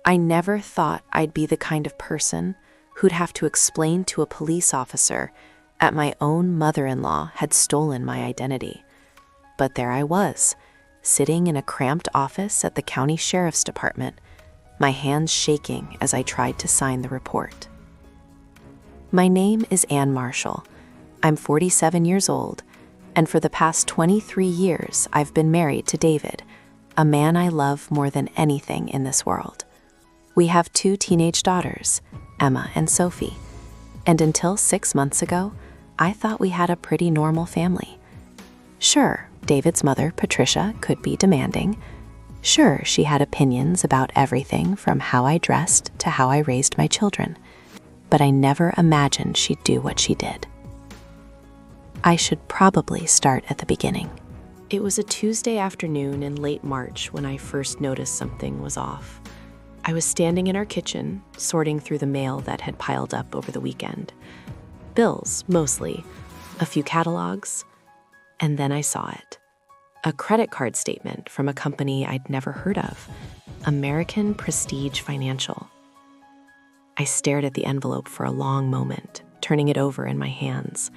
I never thought I'd be the kind of person who'd have to explain to a police officer that my own mother-in-law had stolen my identity. But there I was, sitting in a cramped office at the county sheriff's department, my hands shaking as I tried to sign the report. My name is Ann Marshall. I'm 47 years old, and for the past 23 years, I've been married to David, a man I love more than anything in this world. We have 2 teenage daughters, Emma and Sophie, and until 6 months ago, I thought we had a pretty normal family. Sure, David's mother, Patricia, could be demanding. Sure, she had opinions about everything from how I dressed to how I raised my children, but I never imagined she'd do what she did. I should probably start at the beginning. It was a Tuesday afternoon in late March when I first noticed something was off. I was standing in our kitchen, sorting through the mail that had piled up over the weekend. Bills, mostly, a few catalogs, and then I saw it. A credit card statement from a company I'd never heard of, American Prestige Financial. I stared at the envelope for a long moment, turning it over in my hands.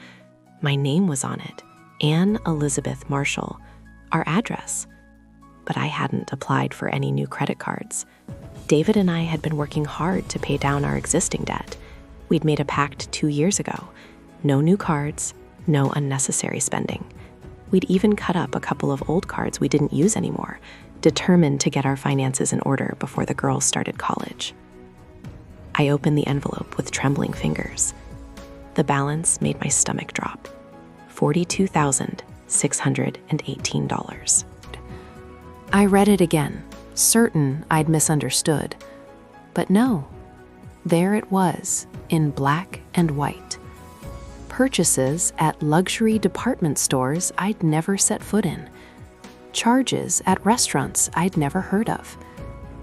My name was on it, Ann Elizabeth Marshall, our address. But I hadn't applied for any new credit cards. David and I had been working hard to pay down our existing debt. We'd made a pact 2 years ago. No new cards, no unnecessary spending. We'd even cut up a couple of old cards we didn't use anymore, determined to get our finances in order before the girls started college. I opened the envelope with trembling fingers. The balance made my stomach drop. $42,618. I read it again, certain I'd misunderstood. But no, there it was, in black and white. Purchases at luxury department stores I'd never set foot in. Charges at restaurants I'd never heard of.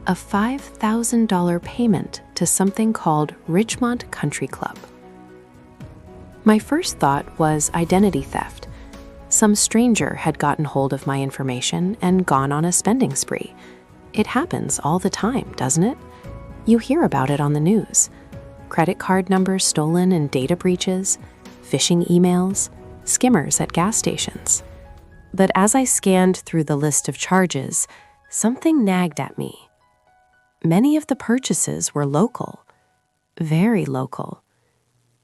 A $5,000 payment to something called Richmond Country Club. My first thought was identity theft. Some stranger had gotten hold of my information and gone on a spending spree. It happens all the time, doesn't it? You hear about it on the news. Credit card numbers stolen in data breaches, phishing emails, skimmers at gas stations. But as I scanned through the list of charges, something nagged at me. Many of the purchases were local, very local.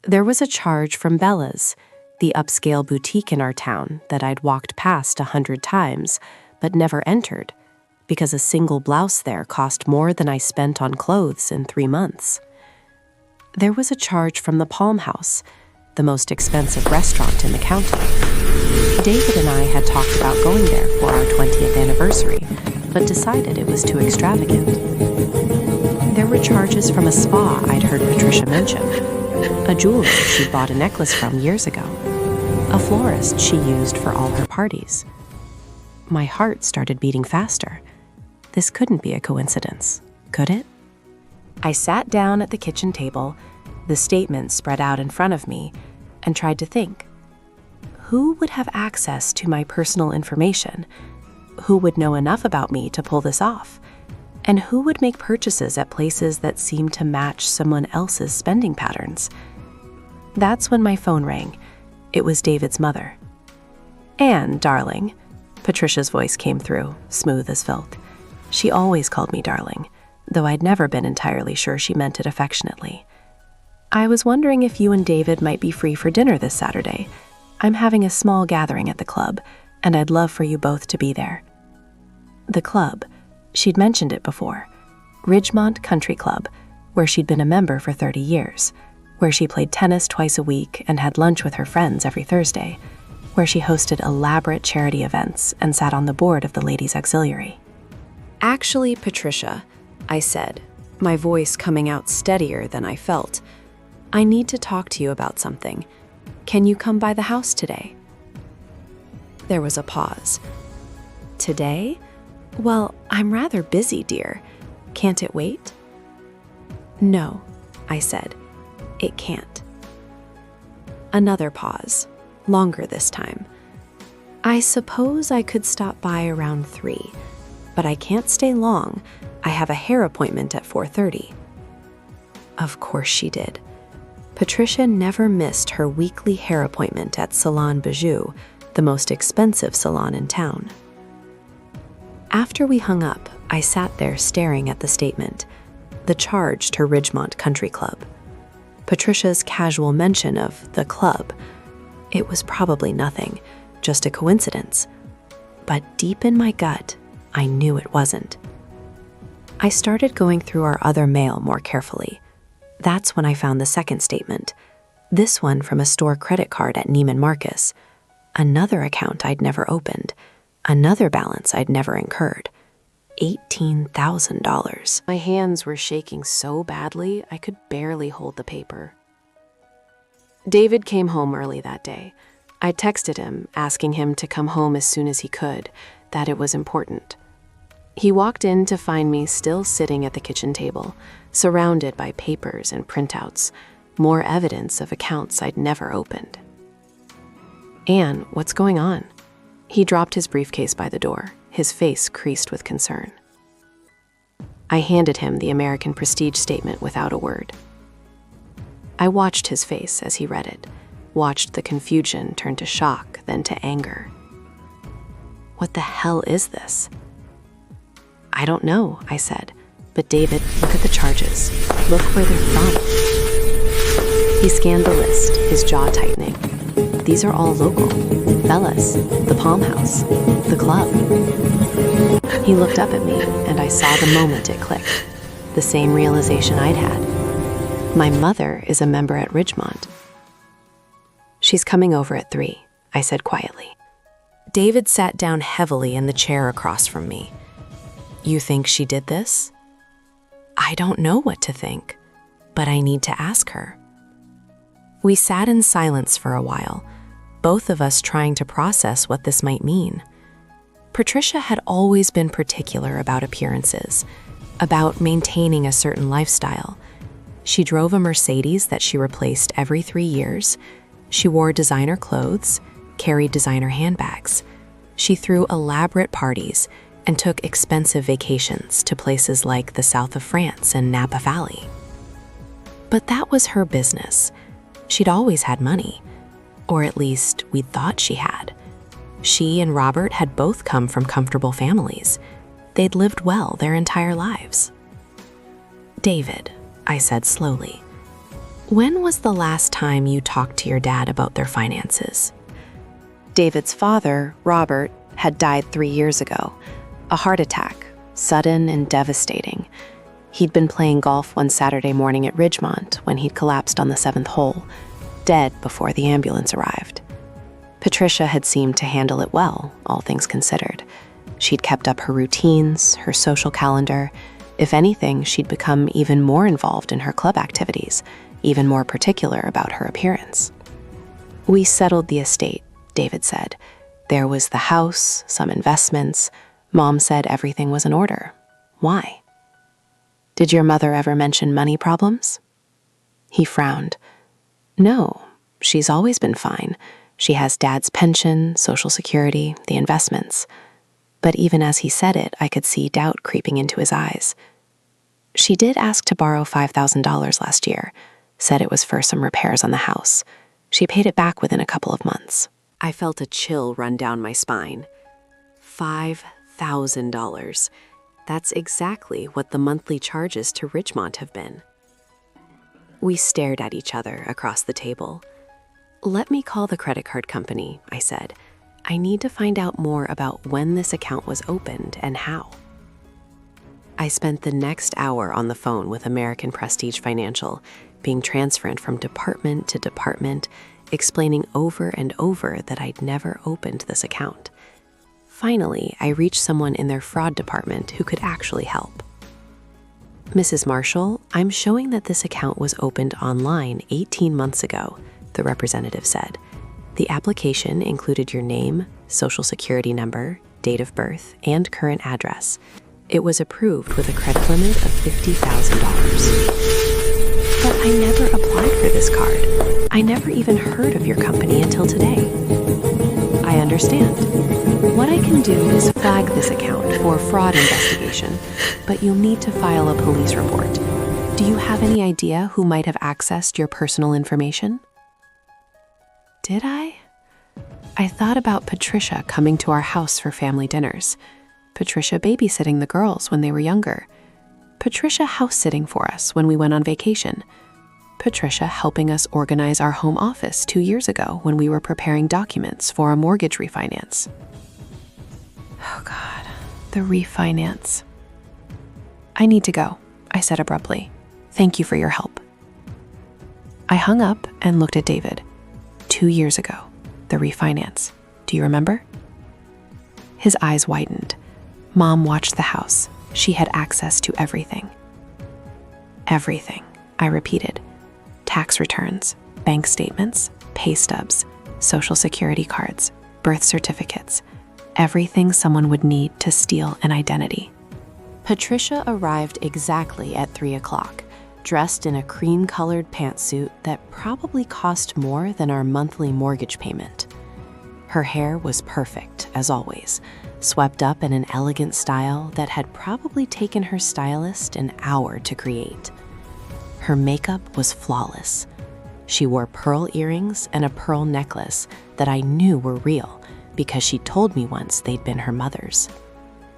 There was a charge from Bella's, the upscale boutique in our town that I'd walked past 100 times, but never entered, because a single blouse there cost more than I spent on clothes in 3 months. There was a charge from the Palm House, the most expensive restaurant in the county. David and I had talked about going there for our 20th anniversary, but decided it was too extravagant. There were charges from a spa I'd heard Patricia mention, a jeweler she'd bought a necklace from years ago, a florist she used for all her parties. My heart started beating faster. This couldn't be a coincidence, could it? I sat down at the kitchen table, the statement spread out in front of me, and tried to think. Who would have access to my personal information? Who would know enough about me to pull this off? And who would make purchases at places that seemed to match someone else's spending patterns? That's when my phone rang. It was David's mother. "Ann, darling," Patricia's voice came through, smooth as felt. She always called me darling, though I'd never been entirely sure she meant it affectionately. "I was wondering if you and David might be free for dinner this Saturday. I'm having a small gathering at the club, and I'd love for you both to be there." The club, she'd mentioned it before, Ridgemont Country Club, where she'd been a member for 30 years, where she played tennis twice a week and had lunch with her friends every Thursday, where she hosted elaborate charity events and sat on the board of the Ladies' Auxiliary. "Actually, Patricia," I said, my voice coming out steadier than I felt, "I need to talk to you about something. Can you come by the house today?" There was a pause. "Today? Well, I'm rather busy, dear. Can't it wait?" "No," I said. "It can't." Another pause, longer this time. "I suppose I could stop by around 3, but I can't stay long. I have a hair appointment at 4:30. Of course she did. Patricia never missed her weekly hair appointment at Salon Bijou, the most expensive salon in town. After we hung up, I sat there staring at the statement, the charge to Ridgemont Country Club. Patricia's casual mention of the club. It was probably nothing, just a coincidence. But deep in my gut, I knew it wasn't. I started going through our other mail more carefully. That's when I found the second statement, this one from a store credit card at Neiman Marcus. Another account I'd never opened, another balance I'd never incurred. $18,000. My hands were shaking so badly I could barely hold the paper. David came home early that day. I texted him, asking him to come home as soon as he could, that it was important. He walked in to find me still sitting at the kitchen table, surrounded by papers and printouts, more evidence of accounts I'd never opened. "Anne, what's going on?" He dropped his briefcase by the door, his face creased with concern. I handed him the American Prestige statement without a word. I watched his face as he read it, watched the confusion turn to shock, then to anger. "What the hell is this?" "I don't know," I said. "But David, look at the charges. Look where they're from." He scanned the list, his jaw tightening. "These are all local. Bella's, the Palm House, the club." He looked up at me, and I saw the moment it clicked. The same realization I'd had. My mother is a member at Ridgemont. "She's coming over at 3, I said quietly. David sat down heavily in the chair across from me. "You think she did this?" "I don't know what to think, but I need to ask her." We sat in silence for a while, both of us trying to process what this might mean. Patricia had always been particular about appearances, about maintaining a certain lifestyle. She drove a Mercedes that she replaced every 3 years. She wore designer clothes, carried designer handbags. She threw elaborate parties and took expensive vacations to places like the south of France and Napa Valley. But that was her business. She'd always had money, or at least we thought she had. She and Robert had both come from comfortable families. They'd lived well their entire lives. "David," I said slowly, "when was the last time you talked to your dad about their finances?" David's father, Robert, had died 3 years ago. A heart attack, sudden and devastating. He'd been playing golf one Saturday morning at Ridgemont when he'd collapsed on the 7th hole, dead before the ambulance arrived. Patricia had seemed to handle it well, all things considered. She'd kept up her routines, her social calendar. If anything, she'd become even more involved in her club activities, even more particular about her appearance. "We settled the estate," David said. "There was the house, some investments. Mom said everything was in order. Why?" "Did your mother ever mention money problems?" He frowned. "No, she's always been fine. She has Dad's pension, Social Security, the investments." But even as he said it, I could see doubt creeping into his eyes. "She did ask to borrow $5,000 last year, said it was for some repairs on the house. She paid it back within a couple of months." I felt a chill run down my spine. $5,000. That's exactly what the monthly charges to Ridgemont have been. We stared at each other across the table. "Let me call the credit card company," I said. "I need to find out more about when this account was opened and how." I spent the next hour on the phone with American Prestige Financial, being transferred from department to department, explaining over and over that I'd never opened this account. Finally, I reached someone in their fraud department who could actually help. "Mrs. Marshall, I'm showing that this account was opened online 18 months ago," the representative said. "The application included your name, social security number, date of birth, and current address. It was approved with a credit limit of $50,000. "But I never applied for this card. I never even heard of your company until today." I understand. What I can do is flag this account for fraud investigation, but you'll need to file a police report. Do you have any idea who might have accessed your personal information? Did I? I thought about Patricia coming to our house for family dinners, Patricia babysitting the girls when they were younger, Patricia house-sitting for us when we went on vacation, Patricia helping us organize our home office 2 years ago when we were preparing documents for a mortgage refinance. Oh God, the refinance. I need to go, I said abruptly. Thank you for your help. I hung up and looked at David. 2 years ago, the refinance. Do you remember? His eyes widened. Mom watched the house. She had access to everything. Everything, I repeated. Tax returns, bank statements, pay stubs, social security cards, birth certificates, everything someone would need to steal an identity. Patricia arrived exactly at 3 o'clock, dressed in a cream-colored pantsuit that probably cost more than our monthly mortgage payment. Her hair was perfect, as always, swept up in an elegant style that had probably taken her stylist an hour to create. Her makeup was flawless. She wore pearl earrings and a pearl necklace that I knew were real because she told me once they'd been her mother's.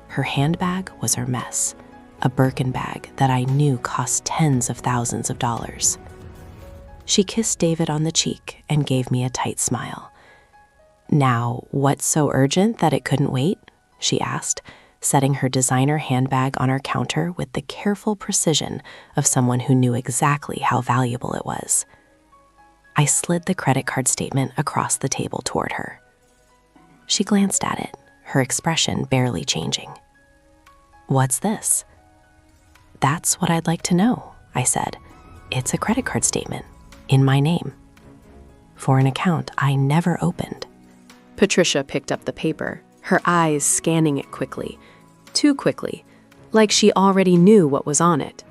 Her handbag was Hermes, a Birkin bag that I knew cost tens of thousands of dollars. She kissed David on the cheek and gave me a tight smile. "Now, what's so urgent that it couldn't wait?" she asked, setting her designer handbag on our counter with the careful precision of someone who knew exactly how valuable it was. I slid the credit card statement across the table toward her. She glanced at it, her expression barely changing. "What's this?" "That's what I'd like to know," I said. "It's a credit card statement, in my name, for an account I never opened." Patricia picked up the paper, her eyes scanning it quickly, too quickly, like she already knew what was on it.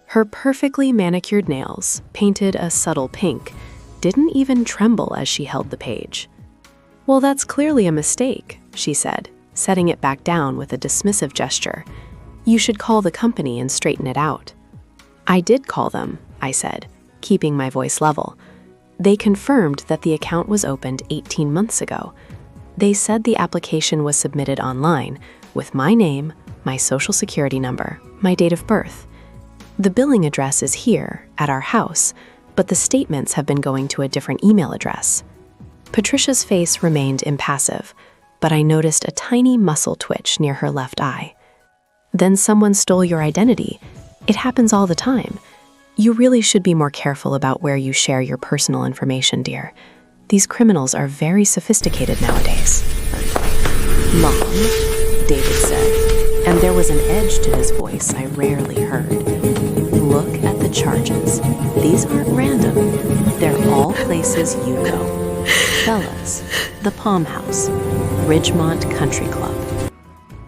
Her perfectly manicured nails, painted a subtle pink, didn't even tremble as she held the page. "Well, that's clearly a mistake," she said, setting it back down with a dismissive gesture. "You should call the company and straighten it out." "I did call them," I said, keeping my voice level. "They confirmed that the account was opened 18 months ago. They said the application was submitted online with my name, my social security number, my date of birth. The billing address is here, at our house, but the statements have been going to a different email address." Patricia's face remained impassive, but I noticed a tiny muscle twitch near her left eye. "Then someone stole your identity. It happens all the time. You really should be more careful about where you share your personal information, dear. These criminals are very sophisticated nowadays." "Mom," David said, and there was an edge to his voice I rarely heard. "Look at the charges. These aren't random. They're all places you go. Bella's, the Palm House, Ridgemont Country Club."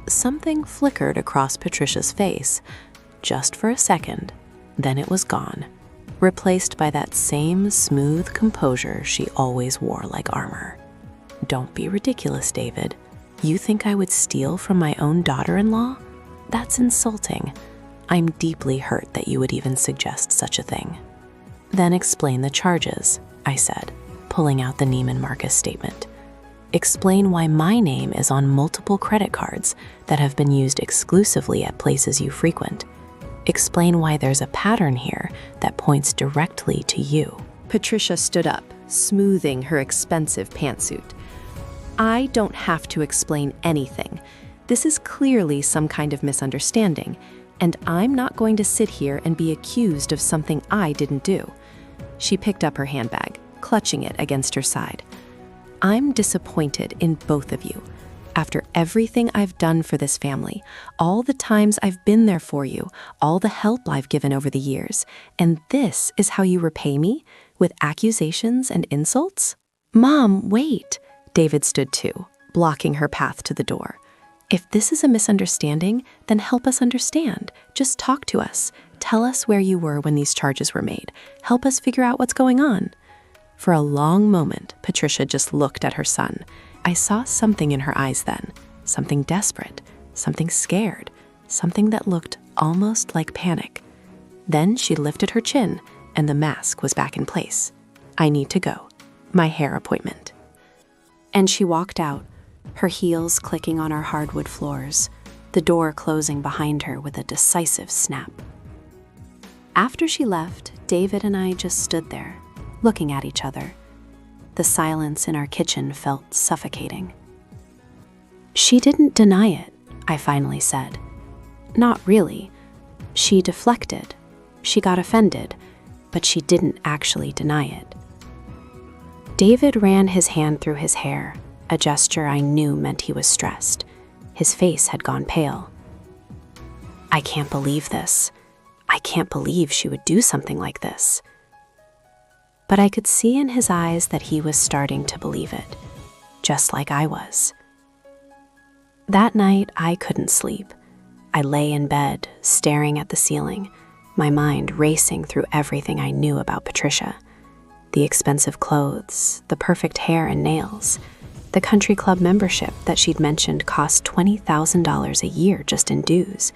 Something flickered across Patricia's face, just for a second, then it was gone, replaced by that same smooth composure she always wore like armor. "Don't be ridiculous, David. You think I would steal from my own daughter-in-law? That's insulting. I'm deeply hurt that you would even suggest such a thing." "Then explain the charges," I said, pulling out the Neiman Marcus statement. "Explain why my name is on multiple credit cards that have been used exclusively at places you frequent. Explain why there's a pattern here that points directly to you." Patricia stood up, smoothing her expensive pantsuit. "I don't have to explain anything. This is clearly some kind of misunderstanding, and I'm not going to sit here and be accused of something I didn't do." She picked up her handbag, clutching it against her side. "I'm disappointed in both of you. After everything I've done for this family, all the times I've been there for you, all the help I've given over the years, and this is how you repay me? With accusations and insults?" "Mom, wait." David stood too, blocking her path to the door. "If this is a misunderstanding, then help us understand. Just talk to us. Tell us where you were when these charges were made. Help us figure out what's going on." For a long moment, Patricia just looked at her son, I saw something in her eyes then, something desperate, something scared, something that looked almost like panic. Then she lifted her chin, and the mask was back in place. I need to go. My hair appointment. And she walked out, her heels clicking on our hardwood floors, the door closing behind her with a decisive snap. After she left, David and I just stood there, looking at each other. The silence in our kitchen felt suffocating. She didn't deny it, I finally said. Not really. She deflected. She got offended, but she didn't actually deny it. David ran his hand through his hair, a gesture I knew meant he was stressed. His face had gone pale. I can't believe this. I can't believe she would do something like this. But I could see in his eyes that he was starting to believe it, just like I was. That night, I couldn't sleep. I lay in bed, staring at the ceiling, my mind racing through everything I knew about Patricia. The expensive clothes, the perfect hair and nails, the country club membership that she'd mentioned cost $20,000 a year just in dues,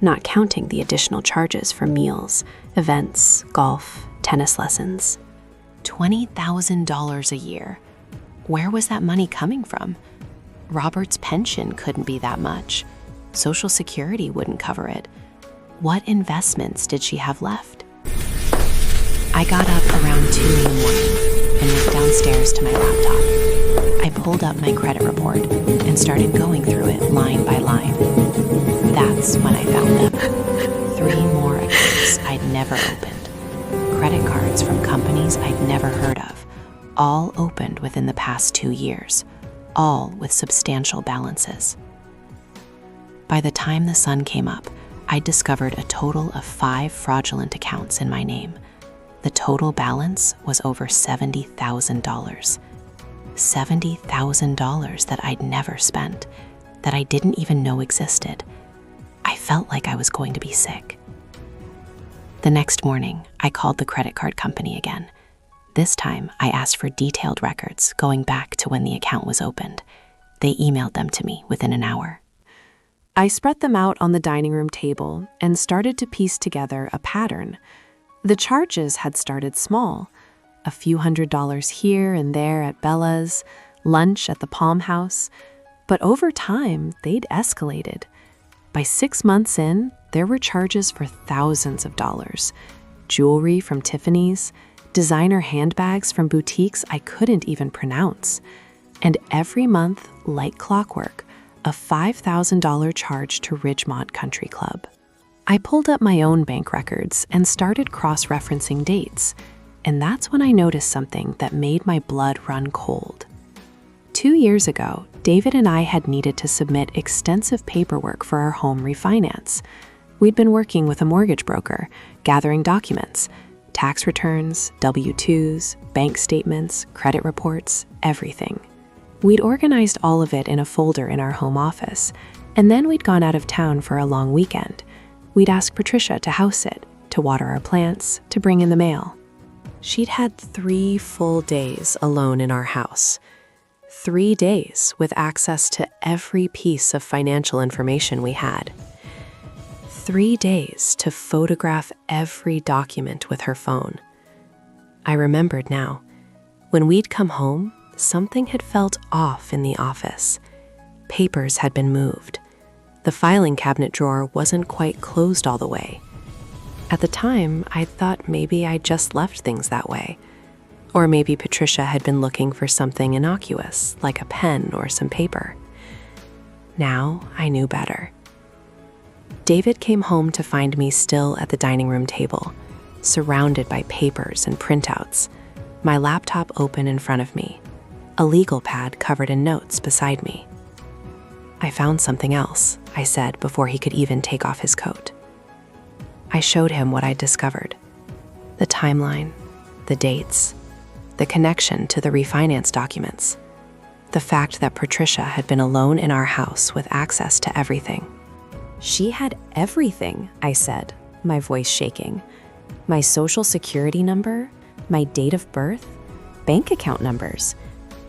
not counting the additional charges for meals, events, golf, tennis lessons. $20,000 a year. Where was that money coming from? Robert's pension couldn't be that much. Social Security wouldn't cover it. What investments did she have left? I got up around 2 in the morning and went downstairs to my laptop. I pulled up my credit report and started going through it line by line. That's when I found them. 3 more accounts I'd never opened. Credit cards from companies I'd never heard of, all opened within the past 2 years, all with substantial balances. By the time the sun came up, I discovered a total of 5 fraudulent accounts in my name. The total balance was over $70,000. $70,000 that I'd never spent, that I didn't even know existed. I felt like I was going to be sick. The next morning, I called the credit card company again. This time, I asked for detailed records going back to when the account was opened. They emailed them to me within an hour. I spread them out on the dining room table and started to piece together a pattern. The charges had started small, a few $100s here and there at Bella's, lunch at the Palm House, but over time, they'd escalated. By 6 months in, there were charges for thousands of dollars, jewelry from Tiffany's, designer handbags from boutiques I couldn't even pronounce, and every month, like clockwork, a $5,000 charge to Ridgemont Country Club. I pulled up my own bank records and started cross-referencing dates, and that's when I noticed something that made my blood run cold. 2 years ago, David and I had needed to submit extensive paperwork for our home refinance. We'd been working with a mortgage broker, gathering documents, tax returns, W-2s, bank statements, credit reports, everything. We'd organized all of it in a folder in our home office, and then we'd gone out of town for a long weekend. We'd asked Patricia to house it, to water our plants, to bring in the mail. She'd had 3 full days alone in our house. 3 days with access to every piece of financial information we had. 3 days to photograph every document with her phone. I remembered now. When we'd come home, something had felt off in the office. Papers had been moved. The filing cabinet drawer wasn't quite closed all the way. At the time, I thought maybe I'd just left things that way. Or maybe Patricia had been looking for something innocuous, like a pen or some paper. Now I knew better. David came home to find me still at the dining room table, surrounded by papers and printouts, my laptop open in front of me, a legal pad covered in notes beside me. I found something else, I said before he could even take off his coat. I showed him what I'd discovered. The timeline, the dates, the connection to the refinance documents, the fact that Patricia had been alone in our house with access to everything. She had everything, I said, my voice shaking. My social security number, my date of birth, bank account numbers.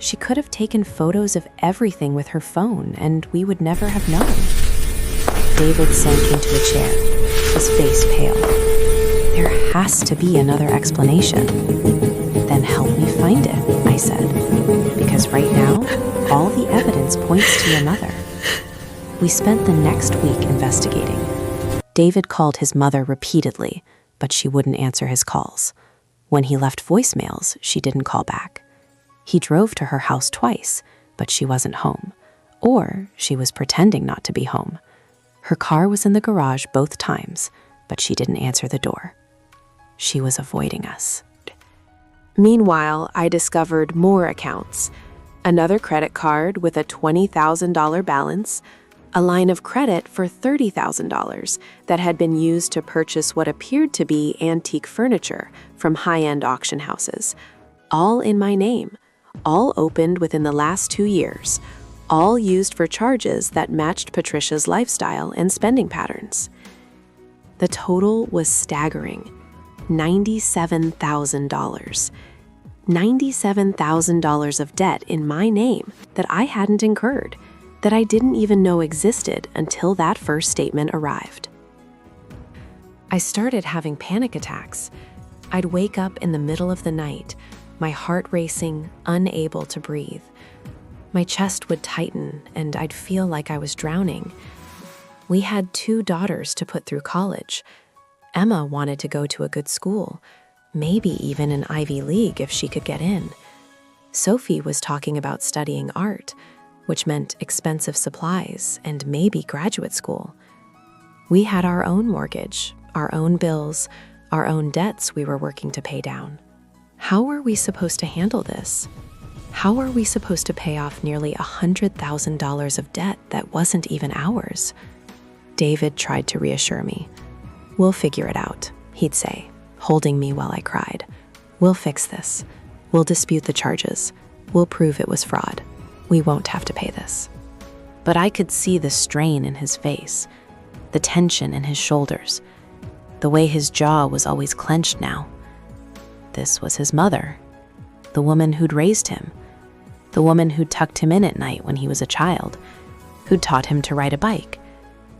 She could have taken photos of everything with her phone, and we would never have known. David sank into a chair, his face pale. There has to be another explanation. Then help me find it, I said, because right now, all the evidence points to your mother. We spent the next week investigating. David called his mother repeatedly, but she wouldn't answer his calls. When he left voicemails, she didn't call back. He drove to her house twice, but she wasn't home. Or she was pretending not to be home. Her car was in the garage both times, but she didn't answer the door. She was avoiding us. Meanwhile, I discovered more accounts. Another credit card with a $20,000 balance, a line of credit for $30,000 that had been used to purchase what appeared to be antique furniture from high-end auction houses, all in my name, all opened within the last 2 years, all used for charges that matched Patricia's lifestyle and spending patterns. The total was staggering, $97,000. $97,000 of debt in my name that I hadn't incurred, that I didn't even know existed until that first statement arrived. I started having panic attacks. I'd wake up in the middle of the night, my heart racing, unable to breathe. My chest would tighten and I'd feel like I was drowning. We had 2 daughters to put through college. Emma wanted to go to a good school, maybe even an Ivy League if she could get in. Sophie was talking about studying art, which meant expensive supplies and maybe graduate school. We had our own mortgage, our own bills, our own debts we were working to pay down. How were we supposed to handle this? How were we supposed to pay off nearly $100,000 of debt that wasn't even ours? David tried to reassure me. "We'll figure it out," he'd say, holding me while I cried. "We'll fix this. We'll dispute the charges. We'll prove it was fraud. We won't have to pay this." But I could see the strain in his face, the tension in his shoulders, the way his jaw was always clenched now. This was his mother, the woman who'd raised him, the woman who'd tucked him in at night when he was a child, who'd taught him to ride a bike,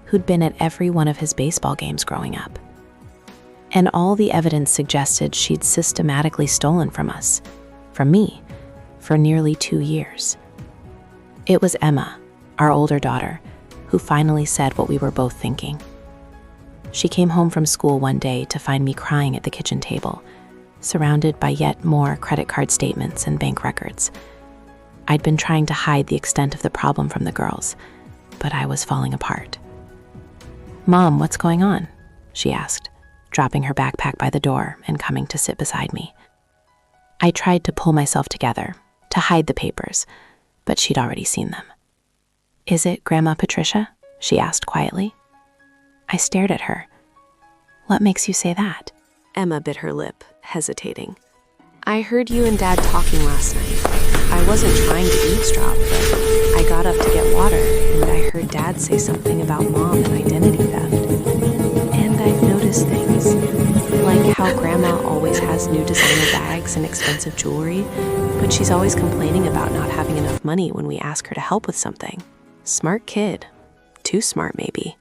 who'd been at every one of his baseball games growing up. And all the evidence suggested she'd systematically stolen from us, from me, for nearly 2 years. It was Emma, our older daughter, who finally said what we were both thinking. She came home from school one day to find me crying at the kitchen table, surrounded by yet more credit card statements and bank records. I'd been trying to hide the extent of the problem from the girls, but I was falling apart. "Mom, what's going on?" she asked, dropping her backpack by the door and coming to sit beside me. I tried to pull myself together, to hide the papers, but she'd already seen them. "Is it Grandma Patricia?" she asked quietly. I stared at her. "What makes you say that?" Emma bit her lip, hesitating. "I heard you and Dad talking last night. I wasn't trying to eavesdrop, but I got up to get water, and I heard Dad say something about Mom and identity theft. And I've noticed things, like how Grandma always has new designer bags and expensive jewelry, but she's always complaining about not having enough money when we ask her to help with something. Smart kid. Too smart, maybe.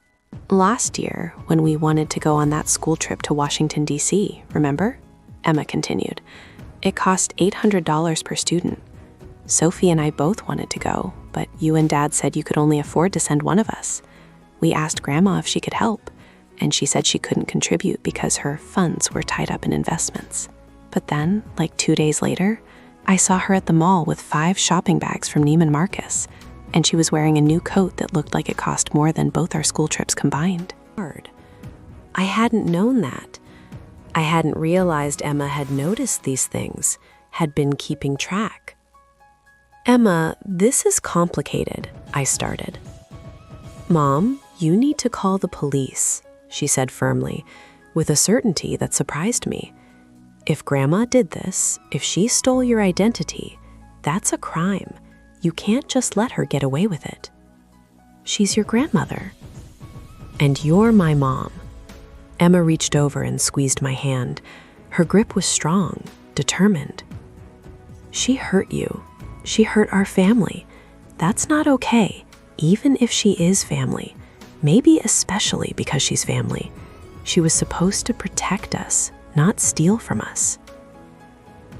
Last year, when we wanted to go on that school trip to Washington, D.C., remember?" Emma continued. "It cost $800 per student. Sophie and I both wanted to go, but you and Dad said you could only afford to send one of us. We asked Grandma if she could help, and she said she couldn't contribute because her funds were tied up in investments. But then, like 2 days later, I saw her at the mall with 5 shopping bags from Neiman Marcus, and she was wearing a new coat that looked like it cost more than both our school trips combined." I hadn't known that. I hadn't realized Emma had noticed these things, had been keeping track. "Emma, this is complicated," I started. "Mom, you need to call the police," she said firmly, with a certainty that surprised me. "If Grandma did this, if she stole your identity, that's a crime. You can't just let her get away with it. She's your grandmother. And you're my mom." Emma reached over and squeezed my hand. Her grip was strong, determined. "She hurt you. She hurt our family. That's not okay, even if she is family. Maybe especially because she's family. She was supposed to protect us, not steal from us."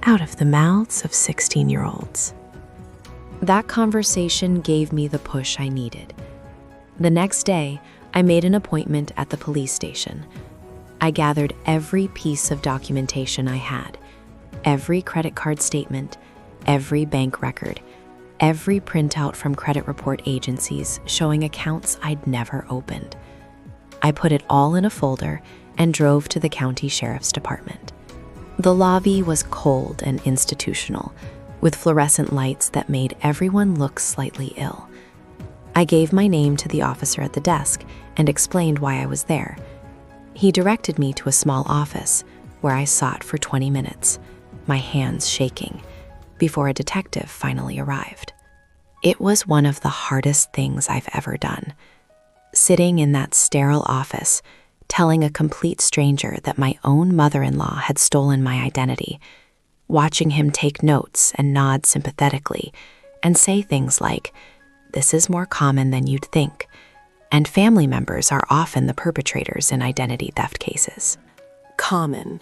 Out of the mouths of 16-year-olds. That conversation gave me the push I needed. The next day, I made an appointment at the police station. I gathered every piece of documentation I had, every credit card statement, every bank record, every printout from credit report agencies showing accounts I'd never opened. I put it all in a folder and drove to the county sheriff's department. The lobby was cold and institutional, with fluorescent lights that made everyone look slightly ill. I gave my name to the officer at the desk and explained why I was there. He directed me to a small office where I sat for 20 minutes, my hands shaking, before a detective finally arrived. It was one of the hardest things I've ever done. Sitting in that sterile office, telling a complete stranger that my own mother-in-law had stolen my identity, watching him take notes and nod sympathetically and say things like, "This is more common than you'd think," and family members are often the perpetrators in identity theft cases. Common.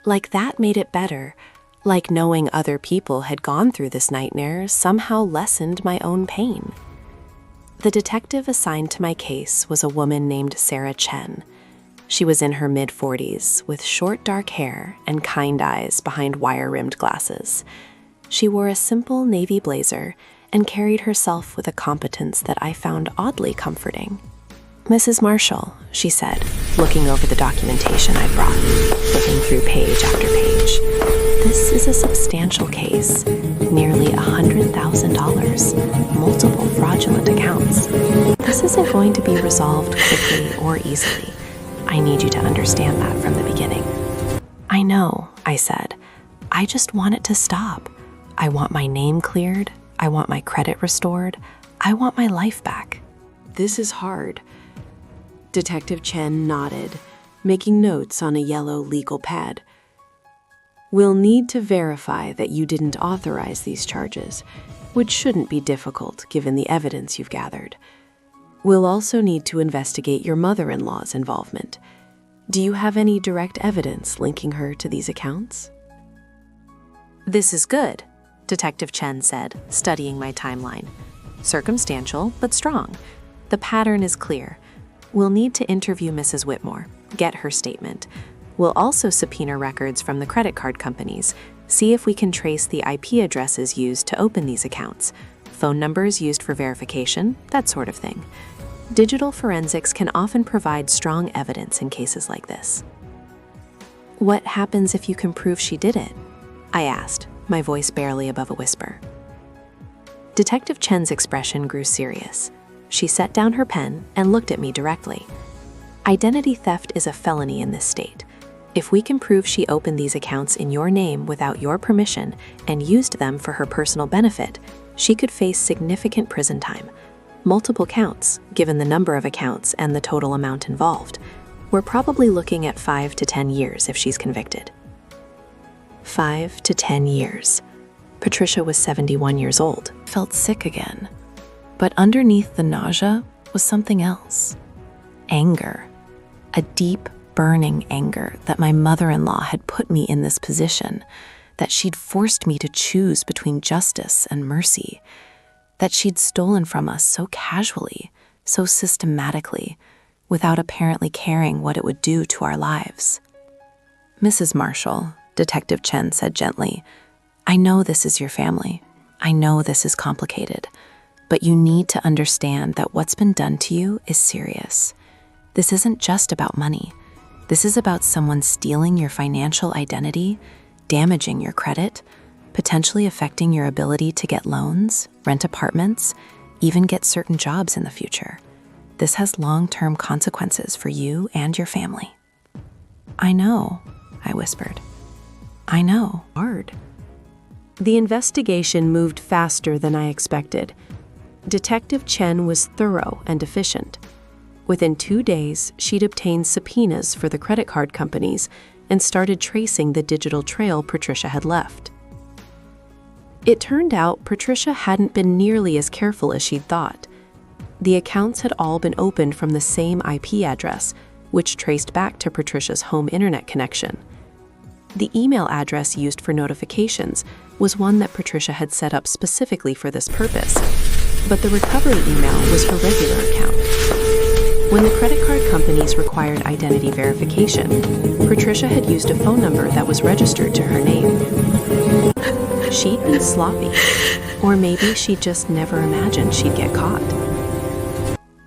Like that made it better. Like knowing other people had gone through this nightmare somehow lessened my own pain. The detective assigned to my case was a woman named Sarah Chen. She was in her mid-40s with short dark hair and kind eyes behind wire-rimmed glasses. She wore a simple navy blazer and carried herself with a competence that I found oddly comforting. "Mrs. Marshall," she said, looking over the documentation I brought, flipping through page after page. "This is a substantial case, nearly $100,000, multiple fraudulent accounts. This isn't going to be resolved quickly or easily. I need you to understand that from the beginning." "I know," I said. "I just want it to stop. I want my name cleared. I want my credit restored. I want my life back." "This is hard." Detective Chen nodded, making notes on a yellow legal pad. "We'll need to verify that you didn't authorize these charges, which shouldn't be difficult given the evidence you've gathered. We'll also need to investigate your mother-in-law's involvement. Do you have any direct evidence linking her to these accounts?" "This is good," Detective Chen said, studying my timeline. "Circumstantial, but strong. The pattern is clear. We'll need to interview Mrs. Whitmore, get her statement. We'll also subpoena records from the credit card companies, see if we can trace the IP addresses used to open these accounts, phone numbers used for verification, that sort of thing. Digital forensics can often provide strong evidence in cases like this." "What happens if you can prove she did it?" I asked, my voice barely above a whisper. Detective Chen's expression grew serious. She set down her pen and looked at me directly. "Identity theft is a felony in this state. If we can prove she opened these accounts in your name without your permission and used them for her personal benefit, she could face significant prison time. Multiple counts, given the number of accounts and the total amount involved. We're probably looking at 5 to 10 years if she's convicted." 5 to 10 years. Patricia was 71 years old. Felt sick again. But underneath the nausea was something else. Anger. A deep, burning anger that my mother-in-law had put me in this position, that she'd forced me to choose between justice and mercy, that she'd stolen from us so casually, so systematically, without apparently caring what it would do to our lives. "Mrs. Marshall," Detective Chen said gently, "I know this is your family. I know this is complicated, but you need to understand that what's been done to you is serious. This isn't just about money. This is about someone stealing your financial identity, damaging your credit, potentially affecting your ability to get loans, rent apartments, even get certain jobs in the future. This has long-term consequences for you and your family." "I know," I whispered. "I know." Hard. The investigation moved faster than I expected. Detective Chen was thorough and efficient. Within 2 days, she'd obtained subpoenas for the credit card companies and started tracing the digital trail Patricia had left. It turned out Patricia hadn't been nearly as careful as she'd thought. The accounts had all been opened from the same IP address, which traced back to Patricia's home internet connection. The email address used for notifications was one that Patricia had set up specifically for this purpose, but the recovery email was her regular account. When the credit card companies required identity verification, Patricia had used a phone number that was registered to her name. She'd been sloppy, or maybe she just never imagined she'd get caught.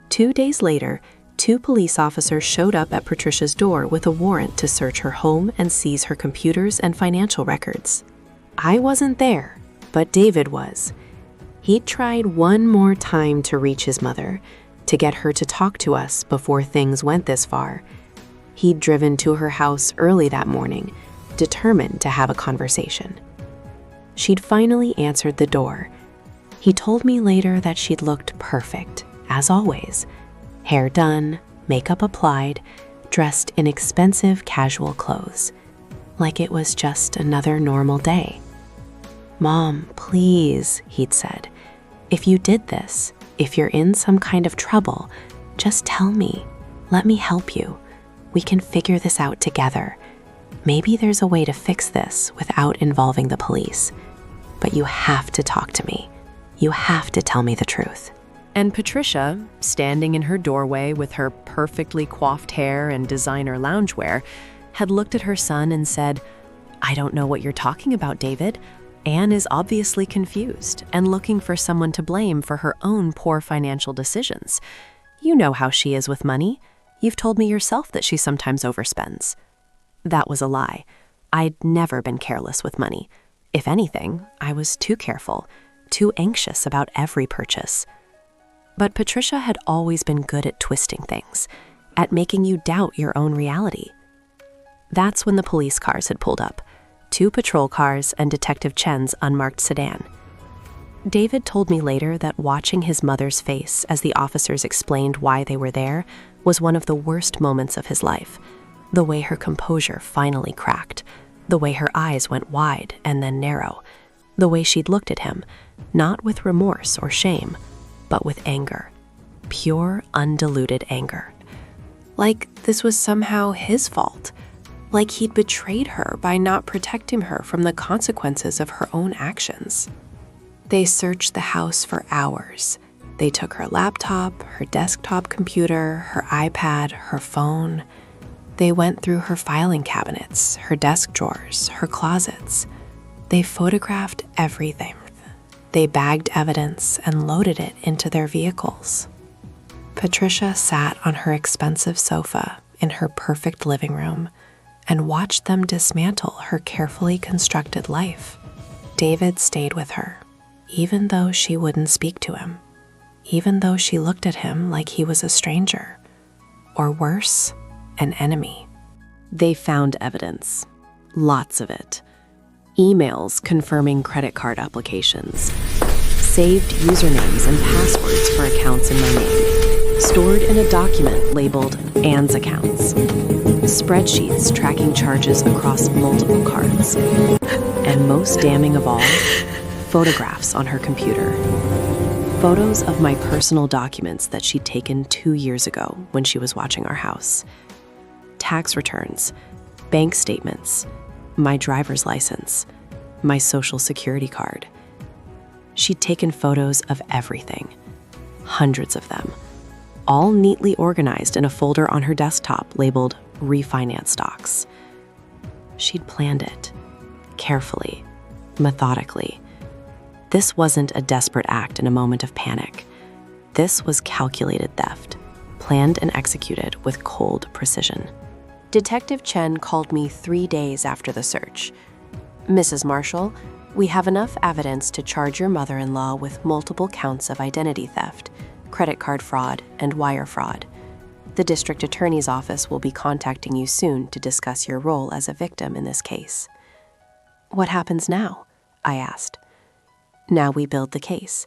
2 days later, 2 police officers showed up at Patricia's door with a warrant to search her home and seize her computers and financial records. I wasn't there, but David was. He'd tried one more time to reach his mother, to get her to talk to us before things went this far. He'd driven to her house early that morning, determined to have a conversation. She'd finally answered the door. He told me later that she'd looked perfect, as always. Hair done, makeup applied, dressed in expensive casual clothes, like it was just another normal day. "Mom, please," he'd said, "if you did this, if you're in some kind of trouble, just tell me. Let me help you. We can figure this out together. Maybe there's a way to fix this without involving the police. But you have to talk to me. You have to tell me the truth." And Patricia, standing in her doorway with her perfectly coiffed hair and designer loungewear, had looked at her son and said, "I don't know what you're talking about, David." Anne is obviously confused and looking for someone to blame for her own poor financial decisions. You know how she is with money. You've told me yourself that she sometimes overspends. That was a lie. I'd never been careless with money. If anything, I was too careful, too anxious about every purchase. But Patricia had always been good at twisting things, at making you doubt your own reality. That's when the police cars had pulled up, 2 patrol cars and Detective Chen's unmarked sedan. David told me later that watching his mother's face as the officers explained why they were there was one of the worst moments of his life. The way her composure finally cracked, the way her eyes went wide and then narrow, the way she'd looked at him, not with remorse or shame, but with anger. Pure, undiluted anger. Like this was somehow his fault. Like he'd betrayed her by not protecting her from the consequences of her own actions. They searched the house for hours. They took her laptop, her desktop computer, her iPad, her phone. They went through her filing cabinets, her desk drawers, her closets. They photographed everything. They bagged evidence and loaded it into their vehicles. Patricia sat on her expensive sofa in her perfect living room and watched them dismantle her carefully constructed life. David stayed with her, even though she wouldn't speak to him, even though she looked at him like he was a stranger, or worse, an enemy. They found evidence, lots of it. Emails confirming credit card applications, saved usernames and passwords for accounts in my name, stored in a document labeled Anne's accounts, spreadsheets tracking charges across multiple cards, and most damning of all, photographs on her computer. Photos of my personal documents that she'd taken 2 years ago when she was watching our house. Tax returns, bank statements, my driver's license, my social security card. She'd taken photos of everything, hundreds of them, all neatly organized in a folder on her desktop labeled Refinance Docs. She'd planned it, carefully, methodically. This wasn't a desperate act in a moment of panic. This was calculated theft, planned and executed with cold precision. Detective Chen called me 3 days after the search. "Mrs. Marshall, we have enough evidence to charge your mother-in-law with multiple counts of identity theft, credit card fraud, and wire fraud. The district attorney's office will be contacting you soon to discuss your role as a victim in this case." "What happens now?" I asked. "Now we build the case.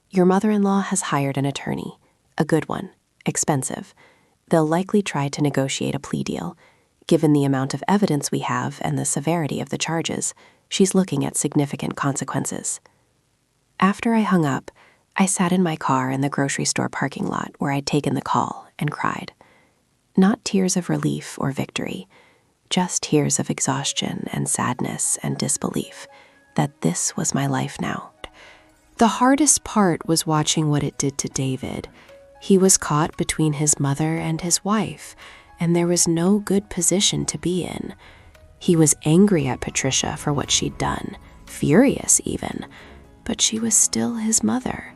Your mother-in-law has hired an attorney, a good one, expensive. They'll likely try to negotiate a plea deal. Given the amount of evidence we have and the severity of the charges, she's looking at significant consequences. After I hung up, I sat in my car in the grocery store parking lot where I'd taken the call and cried. Not tears of relief or victory, just tears of exhaustion and sadness and disbelief that this was my life now. The hardest part was watching what it did to David. He was caught between his mother and his wife, and there was no good position to be in. He was angry at Patricia for what she'd done, furious even, but she was still his mother.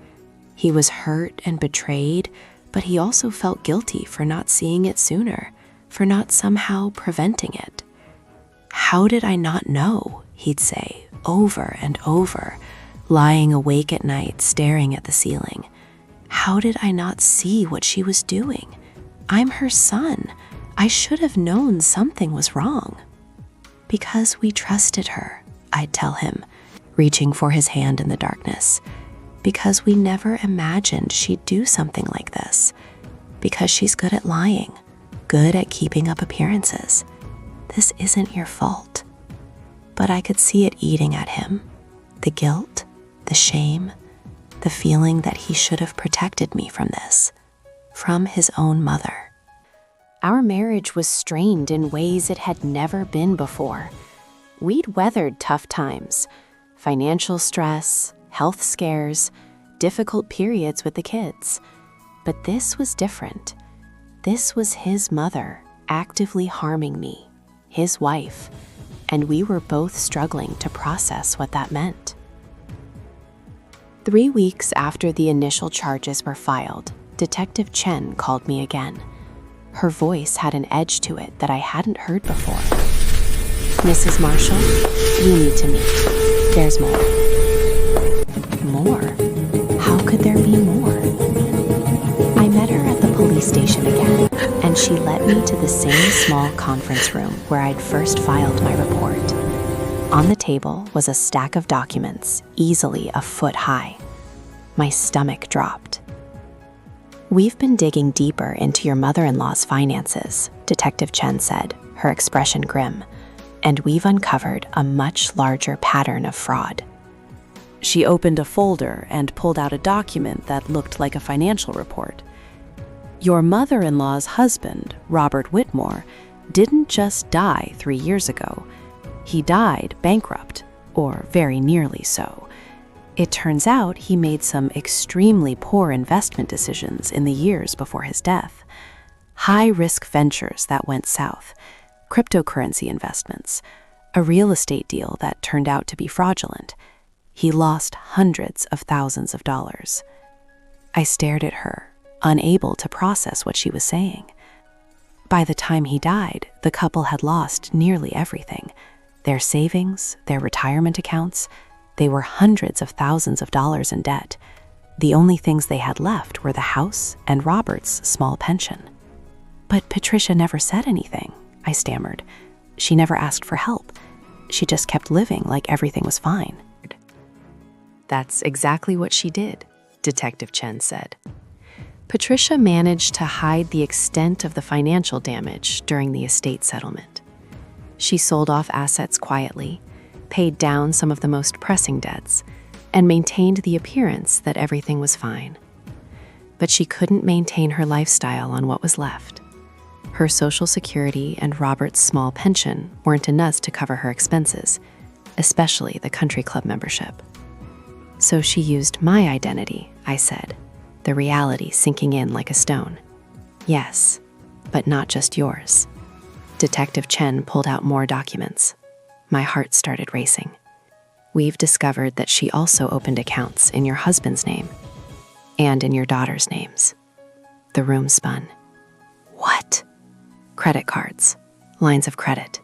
He was hurt and betrayed, but he also felt guilty for not seeing it sooner, for not somehow preventing it. "How did I not know?" he'd say over and over, lying awake at night staring at the ceiling. "How did I not see what she was doing? I'm her son. I should have known something was wrong." "Because we trusted her," I'd tell him, reaching for his hand in the darkness. "Because we never imagined she'd do something like this. Because she's good at lying, good at keeping up appearances. This isn't your fault." But I could see it eating at him. The guilt, the shame, the feeling that he should have protected me from this, from his own mother. Our marriage was strained in ways it had never been before. We'd weathered tough times, financial stress, health scares, difficult periods with the kids. But this was different. This was his mother actively harming me, his wife, and we were both struggling to process what that meant. 3 weeks after the initial charges were filed, Detective Chen called me again. Her voice had an edge to it that I hadn't heard before. "Mrs. Marshall, we need to meet. There's more." More? How could there be more? I met her at the police station again, and she led me to the same small conference room where I'd first filed my report. On the table was a stack of documents, easily a foot high. My stomach dropped. "We've been digging deeper into your mother-in-law's finances," Detective Chen said, her expression grim, "and we've uncovered a much larger pattern of fraud." She opened a folder and pulled out a document that looked like a financial report. "Your mother-in-law's husband, Robert Whitmore, didn't just die 3 years ago. He died bankrupt, or very nearly so. It turns out he made some extremely poor investment decisions in the years before his death. High-risk ventures that went south, cryptocurrency investments, a real estate deal that turned out to be fraudulent. He lost hundreds of thousands of dollars." I stared at her, unable to process what she was saying. By the time he died, the couple had lost nearly everything. Their savings, their retirement accounts, they were hundreds of thousands of dollars in debt. The only things they had left were the house and Robert's small pension. "But Patricia never said anything," I stammered. "She never asked for help. She just kept living like everything was fine." "That's exactly what she did," Detective Chen said. "Patricia managed to hide the extent of the financial damage during the estate settlement. She sold off assets quietly, paid down some of the most pressing debts, and maintained the appearance that everything was fine. But she couldn't maintain her lifestyle on what was left. Her Social Security and Robert's small pension weren't enough to cover her expenses, especially the country club membership. So she used my identity," I said, the reality sinking in like a stone. "Yes, but not just yours." Detective Chen pulled out more documents. My heart started racing. "We've discovered that she also opened accounts in your husband's name and in your daughter's names." The room spun. "What?" "Credit cards, lines of credit,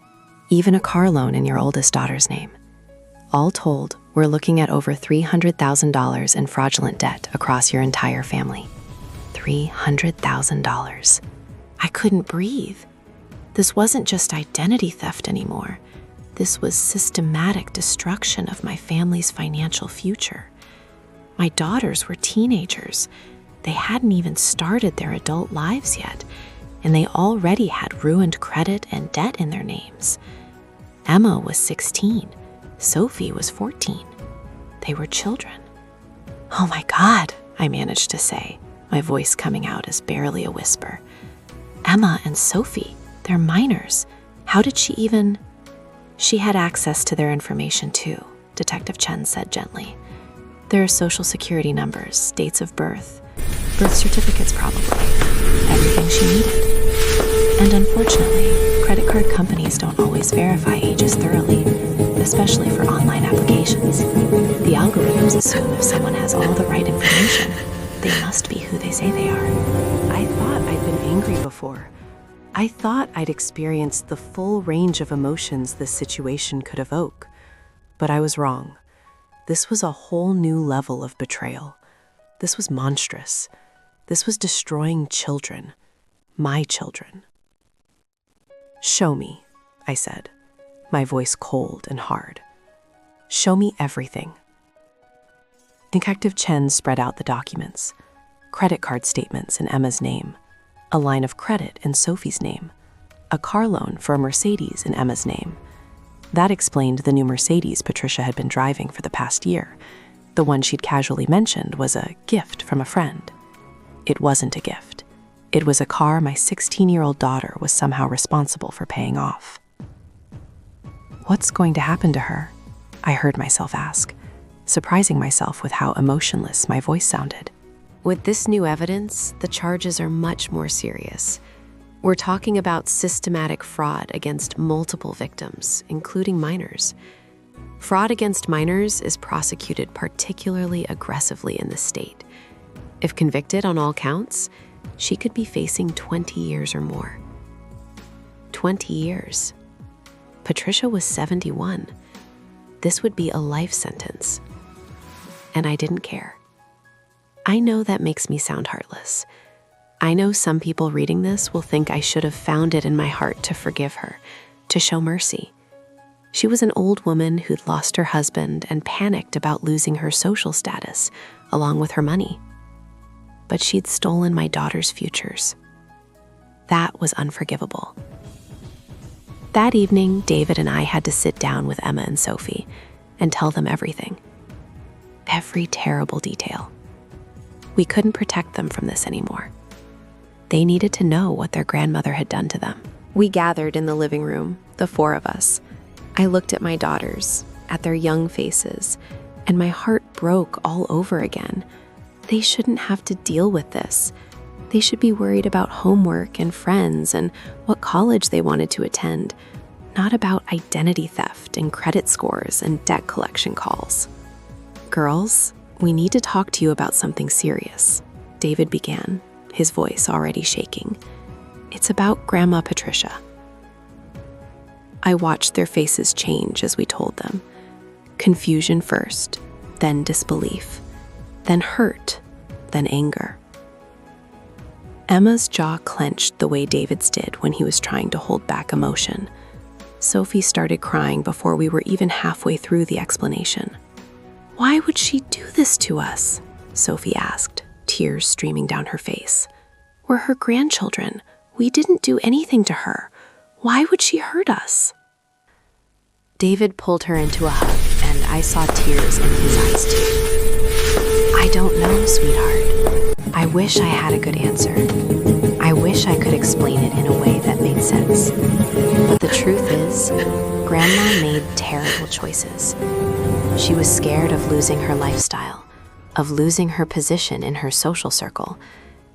even a car loan in your oldest daughter's name. All told, we're looking at over $300,000 in fraudulent debt across your entire family." $300,000. I couldn't breathe. This wasn't just identity theft anymore. This was systematic destruction of my family's financial future. My daughters were teenagers. They hadn't even started their adult lives yet, and they already had ruined credit and debt in their names. Emma was 16. Sophie was 14. They were children. "Oh my God," I managed to say, my voice coming out as barely a whisper. "Emma and Sophie, they're minors. How did she even—" "She had access to their information too," Detective Chen said gently. "Their social security numbers, dates of birth certificates probably, everything she needed. And unfortunately, credit card companies don't always verify ages thoroughly, especially for online applications. The algorithms assume if someone has all the right information, they must be who they say they are." I thought I'd been angry before. I thought I'd experienced the full range of emotions this situation could evoke. But I was wrong. This was a whole new level of betrayal. This was monstrous. This was destroying children. My children. "Show me," I said, my voice cold and hard. "Show me everything." Detective Chen spread out the documents. Credit card statements in Emma's name, a line of credit in Sophie's name, a car loan for a Mercedes in Emma's name. That explained the new Mercedes Patricia had been driving for the past year. The one she'd casually mentioned was a gift from a friend. It wasn't a gift. It was a car my 16-year-old daughter was somehow responsible for paying off. "What's going to happen to her?" I heard myself ask, surprising myself with how emotionless my voice sounded. "With this new evidence, the charges are much more serious. We're talking about systematic fraud against multiple victims, including minors. Fraud against minors is prosecuted particularly aggressively in the state. If convicted on all counts, she could be facing 20 years or more." 20 years. Patricia was 71. This would be a life sentence. And I didn't care. I know that makes me sound heartless. I know some people reading this will think I should have found it in my heart to forgive her, to show mercy. She was an old woman who'd lost her husband and panicked about losing her social status, along with her money. But she'd stolen my daughter's futures. That was unforgivable. That evening, David and I had to sit down with Emma and Sophie and tell them everything. Every terrible detail. We couldn't protect them from this anymore. They needed to know what their grandmother had done to them. We gathered in the living room, the four of us. I looked at my daughters, at their young faces, and my heart broke all over again. They shouldn't have to deal with this. They should be worried about homework and friends and what college they wanted to attend, not about identity theft and credit scores and debt collection calls. "Girls, we need to talk to you about something serious," David began, his voice already shaking. "It's about Grandma Patricia." I watched their faces change as we told them. Confusion first, then disbelief, then hurt, then anger. Emma's jaw clenched the way David's did when he was trying to hold back emotion. Sophie started crying before we were even halfway through the explanation. "Why would she do this to us?" Sophie asked, tears streaming down her face. "We're her grandchildren. We didn't do anything to her. Why would she hurt us?" David pulled her into a hug, and I saw tears in his eyes too. "I don't know, sweetheart. I wish I had a good answer. I wish I could explain it in a way that made sense. But the truth is, Grandma made terrible choices. She was scared of losing her lifestyle, of losing her position in her social circle,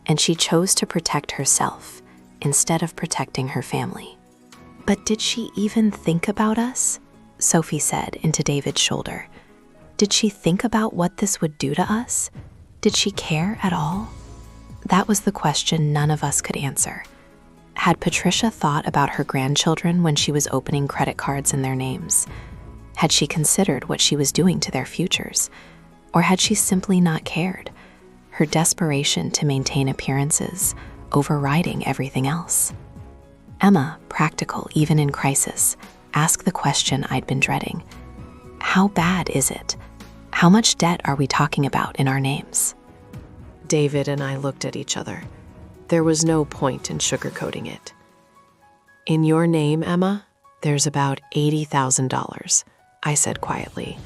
and she chose to protect herself instead of protecting her family." "But did she even think about us?" Sophie said into David's shoulder. "Did she think about what this would do to us? Did she care at all?" That was the question none of us could answer. Had Patricia thought about her grandchildren when she was opening credit cards in their names? Had she considered what she was doing to their futures? Or had she simply not cared, her desperation to maintain appearances overriding everything else? Emma, practical even in crisis, asked the question I'd been dreading. How bad is it? How much debt are we talking about in our names? David and I looked at each other. There was no point in sugarcoating it. "In your name, Emma, there's about $80,000, I said quietly.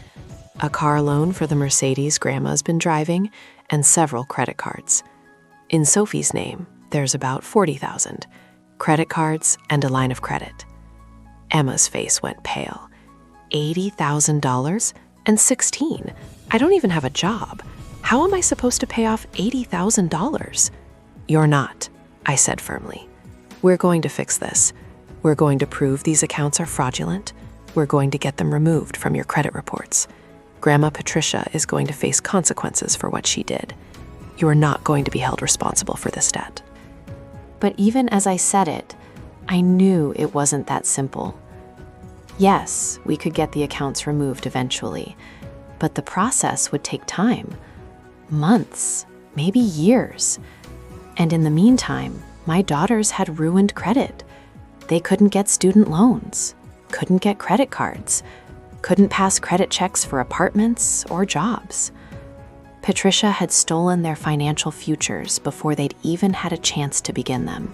a car loan for the Mercedes Grandma's been driving, and several credit cards. In Sophie's name, there's about $40,000, credit cards and a line of credit. Emma's face went pale. $80,000 and 16. I don't even have a job. How am I supposed to pay off $80,000? You're not, I said firmly. We're going to fix this. We're going to prove these accounts are fraudulent. We're going to get them removed from your credit reports. Grandma Patricia is going to face consequences for what she did. You are not going to be held responsible for this debt. But even as I said it, I knew it wasn't that simple. Yes, we could get the accounts removed eventually, but the process would take time. Months, maybe years. And in the meantime, my daughters had ruined credit. They couldn't get student loans, couldn't get credit cards, couldn't pass credit checks for apartments or jobs. Patricia had stolen their financial futures before they'd even had a chance to begin them.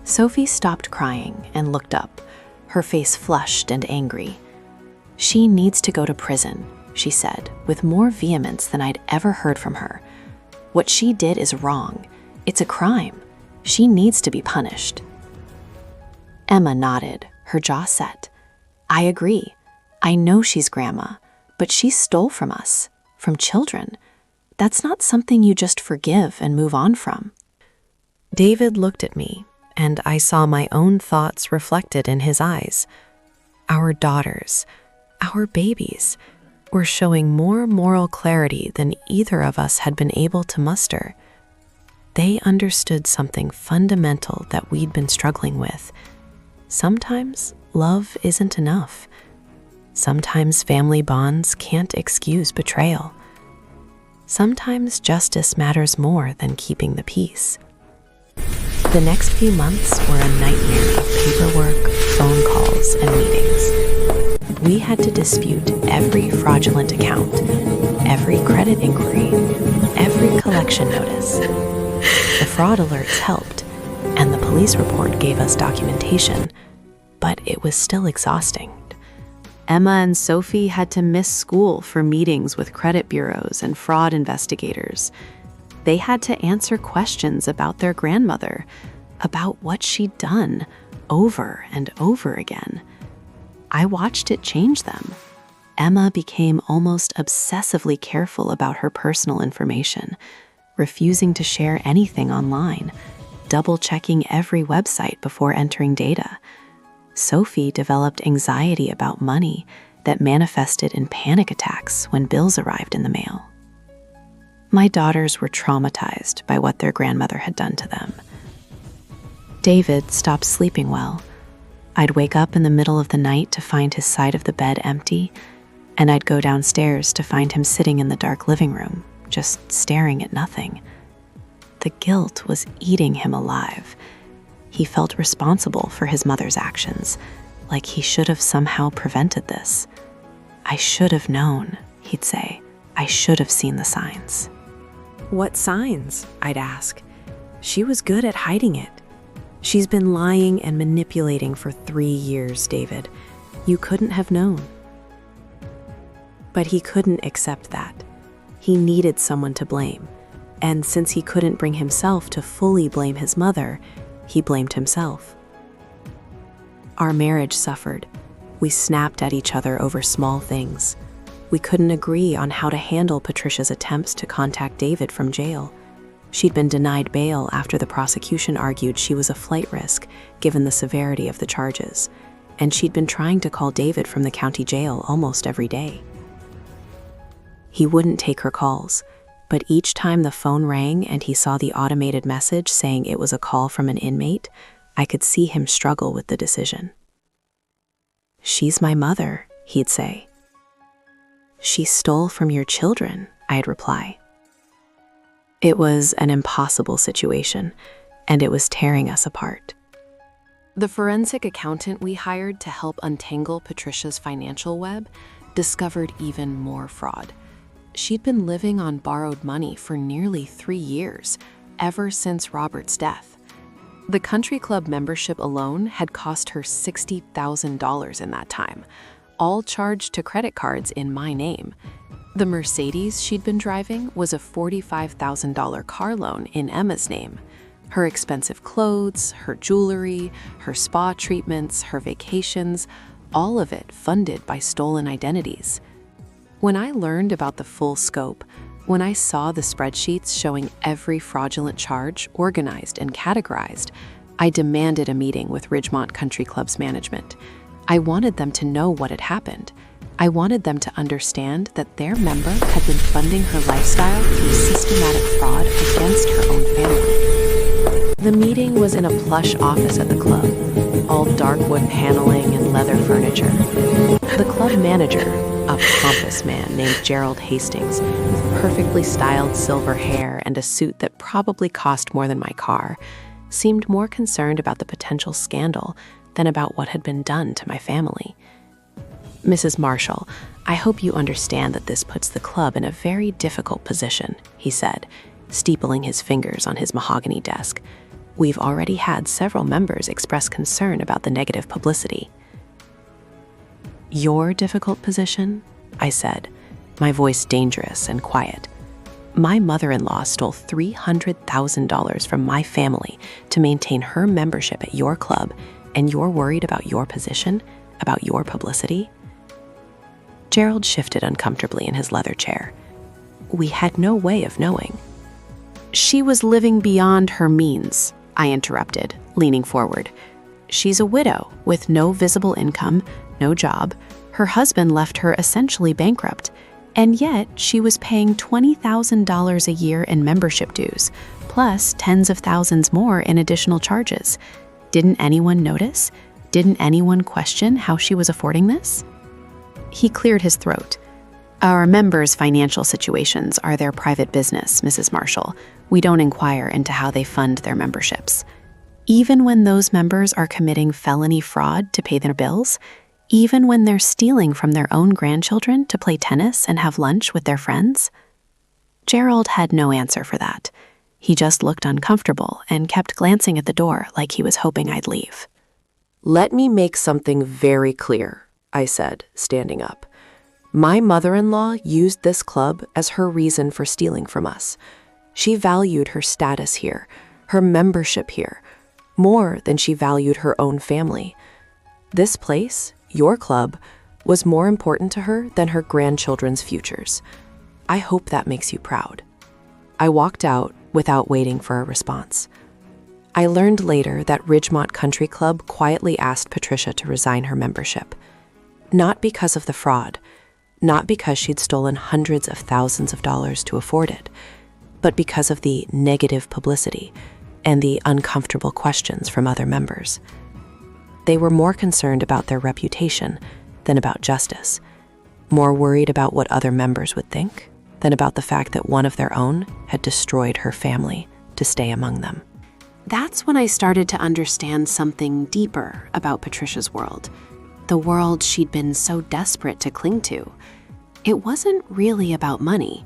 Sophie stopped crying and looked up, her face flushed and angry. She needs to go to prison, she said, with more vehemence than I'd ever heard from her. What she did is wrong. It's a crime. She needs to be punished. Emma nodded, her jaw set. I agree. I know she's Grandma, but she stole from us, from children. That's not something you just forgive and move on from. David looked at me, and I saw my own thoughts reflected in his eyes. Our daughters, our babies, were showing more moral clarity than either of us had been able to muster. They understood something fundamental that we'd been struggling with. Sometimes love isn't enough. Sometimes family bonds can't excuse betrayal. Sometimes justice matters more than keeping the peace. The next few months were a nightmare of paperwork, phone calls, and meetings. We had to dispute every fraudulent account, every credit inquiry, every collection notice. The fraud alerts helped, and the police report gave us documentation, but it was still exhausting. Emma and Sophie had to miss school for meetings with credit bureaus and fraud investigators. They had to answer questions about their grandmother, about what she'd done, over and over again. I watched it change them. Emma became almost obsessively careful about her personal information, refusing to share anything online, double-checking every website before entering data. Sophie developed anxiety about money that manifested in panic attacks when bills arrived in the mail. My daughters were traumatized by what their grandmother had done to them. David stopped sleeping well. I'd wake up in the middle of the night to find his side of the bed empty, and I'd go downstairs to find him sitting in the dark living room, just staring at nothing. The guilt was eating him alive. He felt responsible for his mother's actions, like he should have somehow prevented this. I should have known, he'd say. I should have seen the signs. What signs? I'd ask. She was good at hiding it. She's been lying and manipulating for 3 years, David. You couldn't have known. But he couldn't accept that. He needed someone to blame. And since he couldn't bring himself to fully blame his mother, he blamed himself. Our marriage suffered. We snapped at each other over small things. We couldn't agree on how to handle Patricia's attempts to contact David from jail. She'd been denied bail after the prosecution argued she was a flight risk, given the severity of the charges, and she'd been trying to call David from the county jail almost every day. He wouldn't take her calls, but each time the phone rang and he saw the automated message saying it was a call from an inmate, I could see him struggle with the decision. "She's my mother," he'd say. "She stole from your children," I'd reply. It was an impossible situation, and it was tearing us apart. The forensic accountant we hired to help untangle Patricia's financial web discovered even more fraud. She'd been living on borrowed money for nearly 3 years, ever since Robert's death. The country club membership alone had cost her $60,000 in that time. all charged to credit cards in my name. The Mercedes she'd been driving was a $45,000 car loan in Emma's name. Her expensive clothes, her jewelry, her spa treatments, her vacations, all of it funded by stolen identities. When I learned about the full scope, when I saw the spreadsheets showing every fraudulent charge organized and categorized, I demanded a meeting with Ridgemont Country Club's management. I wanted them to know what had happened. I wanted them to understand that their member had been funding her lifestyle through systematic fraud against her own family. The meeting was in a plush office at the club, all dark wood paneling and leather furniture. The club manager, a pompous man named Gerald Hastings, with perfectly styled silver hair and a suit that probably cost more than my car, seemed more concerned about the potential scandal than about what had been done to my family. "Mrs. Marshall, I hope you understand that this puts the club in a very difficult position," he said, steepling his fingers on his mahogany desk. "We've already had several members express concern about the negative publicity." "Your difficult position?" I said, my voice dangerous and quiet. "My mother-in-law stole $300,000 from my family to maintain her membership at your club, and you're worried about your position, about your publicity?" Gerald shifted uncomfortably in his leather chair. "We had no way of knowing." "She was living beyond her means," I interrupted, leaning forward. "She's a widow with no visible income, no job. Her husband left her essentially bankrupt, and yet she was paying $20,000 a year in membership dues, plus tens of thousands more in additional charges. Didn't anyone notice? Didn't anyone question how she was affording this?" He cleared his throat. "Our members' financial situations are their private business, Mrs. Marshall. We don't inquire into how they fund their memberships. Even when those members are committing felony fraud to pay their bills, even when they're stealing from their own grandchildren to play tennis and have lunch with their friends?" Gerald had no answer for that. He just looked uncomfortable and kept glancing at the door like he was hoping I'd leave. "Let me make something very clear," I said, standing up. "My mother-in-law used this club as her reason for stealing from us. She valued her status here, her membership here, more than she valued her own family. This place, your club, was more important to her than her grandchildren's futures. I hope that makes you proud." I walked out without waiting for a response. I learned later that Ridgemont Country Club quietly asked Patricia to resign her membership. Not because of the fraud, not because she'd stolen hundreds of thousands of dollars to afford it, but because of the negative publicity and the uncomfortable questions from other members. They were more concerned about their reputation than about justice, more worried about what other members would think than about the fact that one of their own had destroyed her family to stay among them. That's when I started to understand something deeper about Patricia's world, the world she'd been so desperate to cling to. It wasn't really about money,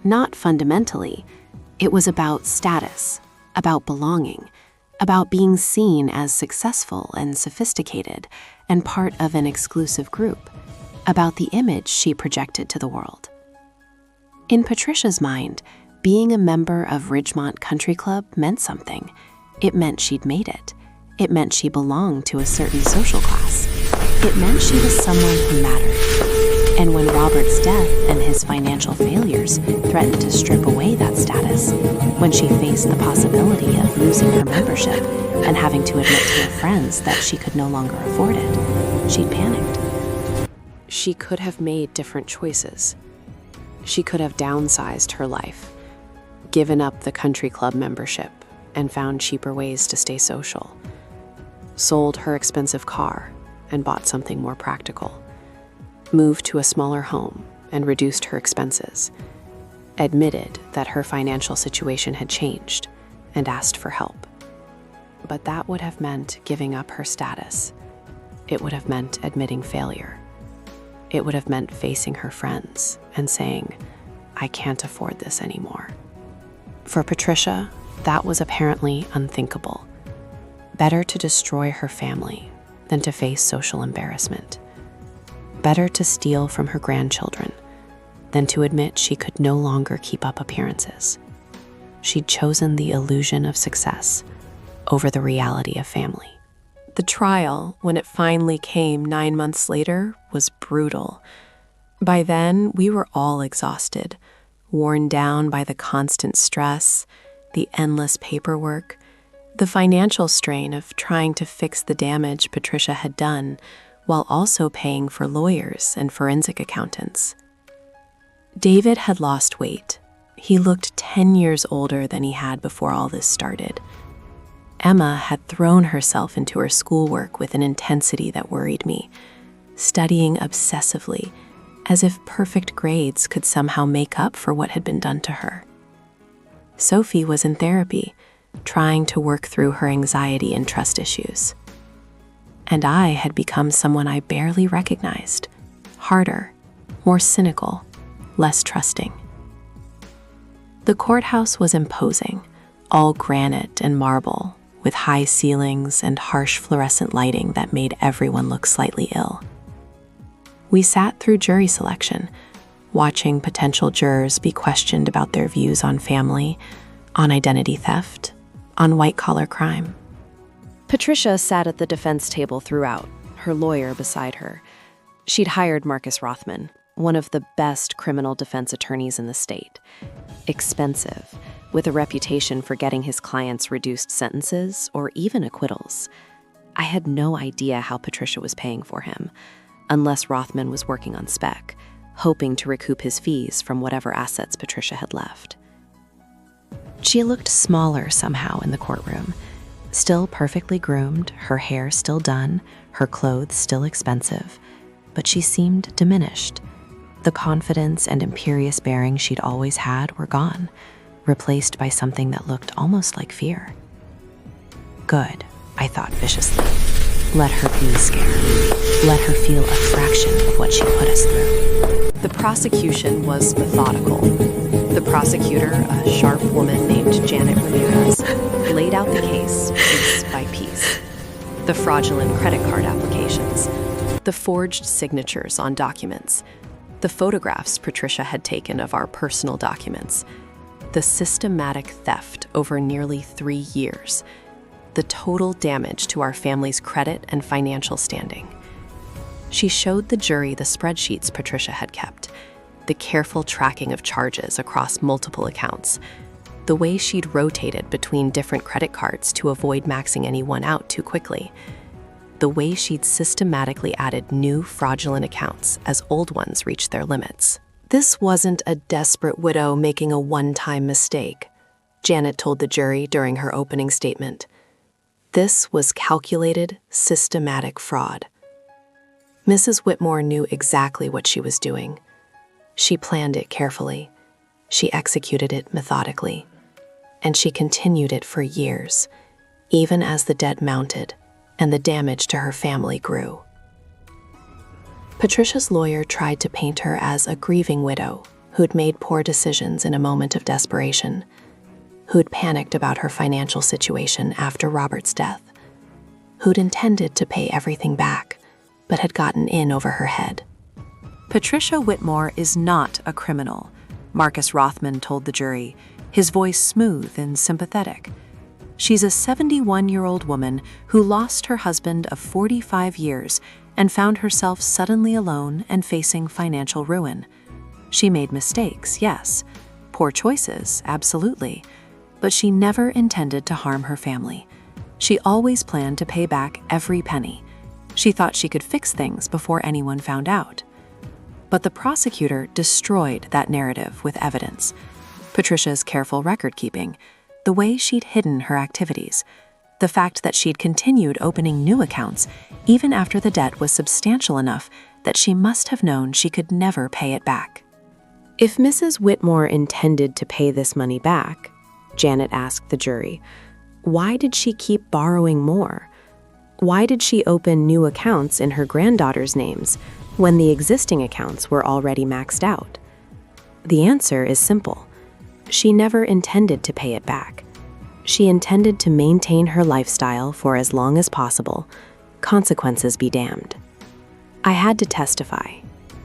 not fundamentally. It was about status, about belonging, about being seen as successful and sophisticated and part of an exclusive group, about the image she projected to the world. In Patricia's mind, being a member of Ridgemont Country Club meant something. It meant she'd made it. It meant she belonged to a certain social class. It meant she was someone who mattered. And when Robert's death and his financial failures threatened to strip away that status, when she faced the possibility of losing her membership and having to admit to her friends that she could no longer afford it, she'd panicked. She could have made different choices. She could have downsized her life, given up the country club membership, and found cheaper ways to stay social, sold her expensive car and bought something more practical, moved to a smaller home and reduced her expenses, admitted that her financial situation had changed and asked for help. But that would have meant giving up her status. It would have meant admitting failure. It would have meant facing her friends and saying, "I can't afford this anymore." For Patricia, that was apparently unthinkable. Better to destroy her family than to face social embarrassment. Better to steal from her grandchildren than to admit she could no longer keep up appearances. She'd chosen the illusion of success over the reality of family. The trial, when it finally came 9 months later, was brutal. By then, we were all exhausted, worn down by the constant stress, the endless paperwork, the financial strain of trying to fix the damage Patricia had done while also paying for lawyers and forensic accountants. David had lost weight. He looked 10 years older than he had before all this started. Emma had thrown herself into her schoolwork with an intensity that worried me, studying obsessively, as if perfect grades could somehow make up for what had been done to her. Sophie was in therapy, trying to work through her anxiety and trust issues. And I had become someone I barely recognized, harder, more cynical, less trusting. The courthouse was imposing, all granite and marble, with high ceilings and harsh fluorescent lighting that made everyone look slightly ill. We sat through jury selection, watching potential jurors be questioned about their views on family, on identity theft, on white-collar crime. Patricia sat at the defense table throughout, her lawyer beside her. She'd hired Marcus Rothman, one of the best criminal defense attorneys in the state. Expensive, with a reputation for getting his clients reduced sentences or even acquittals. I had no idea how Patricia was paying for him, unless Rothman was working on spec, hoping to recoup his fees from whatever assets Patricia had left. She looked smaller somehow in the courtroom, still perfectly groomed, her hair still done, her clothes still expensive, but she seemed diminished. The confidence and imperious bearing she'd always had were gone, replaced by something that looked almost like fear. Good, I thought viciously. Let her be scared. Let her feel a fraction of what she put us through. The prosecution was methodical. The prosecutor, a sharp woman named Janet Ramirez, laid out the case piece by piece. The fraudulent credit card applications, the forged signatures on documents, the photographs Patricia had taken of our personal documents, the systematic theft over nearly 3 years, the total damage to our family's credit and financial standing. She showed the jury the spreadsheets Patricia had kept, the careful tracking of charges across multiple accounts, the way she'd rotated between different credit cards to avoid maxing any one out too quickly, the way she'd systematically added new fraudulent accounts as old ones reached their limits. This wasn't a desperate widow making a one-time mistake, Janet told the jury during her opening statement. This was calculated, systematic fraud. Mrs. Whitmore knew exactly what she was doing. She planned it carefully. She executed it methodically. And she continued it for years, even as the debt mounted and the damage to her family grew. Patricia's lawyer tried to paint her as a grieving widow who'd made poor decisions in a moment of desperation, who'd panicked about her financial situation after Robert's death, who'd intended to pay everything back, but had gotten in over her head. Patricia Whitmore is not a criminal, Marcus Rothman told the jury, his voice smooth and sympathetic. She's a 71-year-old woman who lost her husband of 45 years and found herself suddenly alone and facing financial ruin. She made mistakes, yes. Poor choices, absolutely. But she never intended to harm her family. She always planned to pay back every penny. She thought she could fix things before anyone found out. But the prosecutor destroyed that narrative with evidence. Patricia's careful record-keeping, the way she'd hidden her activities, the fact that she'd continued opening new accounts even after the debt was substantial enough that she must have known she could never pay it back. If Mrs. Whitmore intended to pay this money back, Janet asked the jury, why did she keep borrowing more? Why did she open new accounts in her granddaughter's names when the existing accounts were already maxed out? The answer is simple. She never intended to pay it back. She intended to maintain her lifestyle for as long as possible, consequences be damned. I had to testify,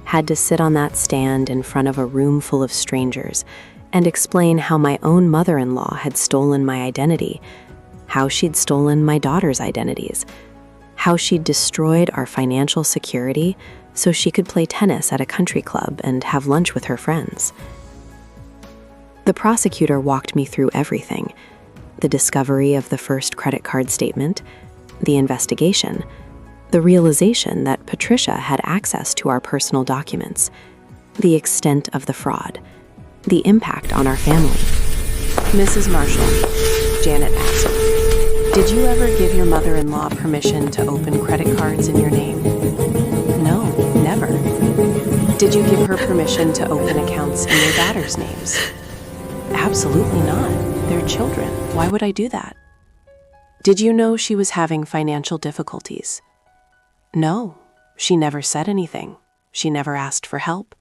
had to sit on that stand in front of a room full of strangers and explain how my own mother-in-law had stolen my identity, how she'd stolen my daughter's identities, how she'd destroyed our financial security so she could play tennis at a country club and have lunch with her friends. The prosecutor walked me through everything: the discovery of the first credit card statement, the investigation, the realization that Patricia had access to our personal documents, the extent of the fraud, the impact on our family. Mrs. Marshall, Janet asked, did you ever give your mother-in-law permission to open credit cards in your name? No, never. Did you give her permission to open accounts in your daughter's names? Absolutely not. They're children. Why would I do that? Did you know she was having financial difficulties? No, she never said anything. She never asked for help.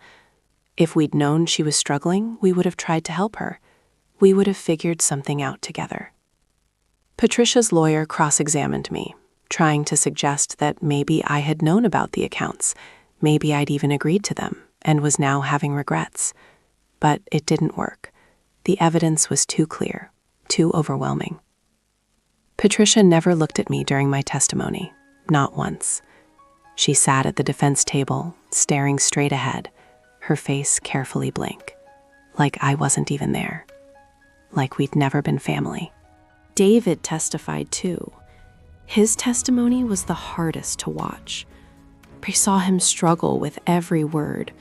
If we'd known she was struggling, we would have tried to help her. We would have figured something out together. Patricia's lawyer cross-examined me, trying to suggest that maybe I had known about the accounts, maybe I'd even agreed to them, and was now having regrets. But it didn't work. The evidence was too clear, too overwhelming. Patricia never looked at me during my testimony, not once. She sat at the defense table, staring straight ahead, her face carefully blank, like I wasn't even there, like we'd never been family. David testified too. His testimony was the hardest to watch. I saw him struggle with every word,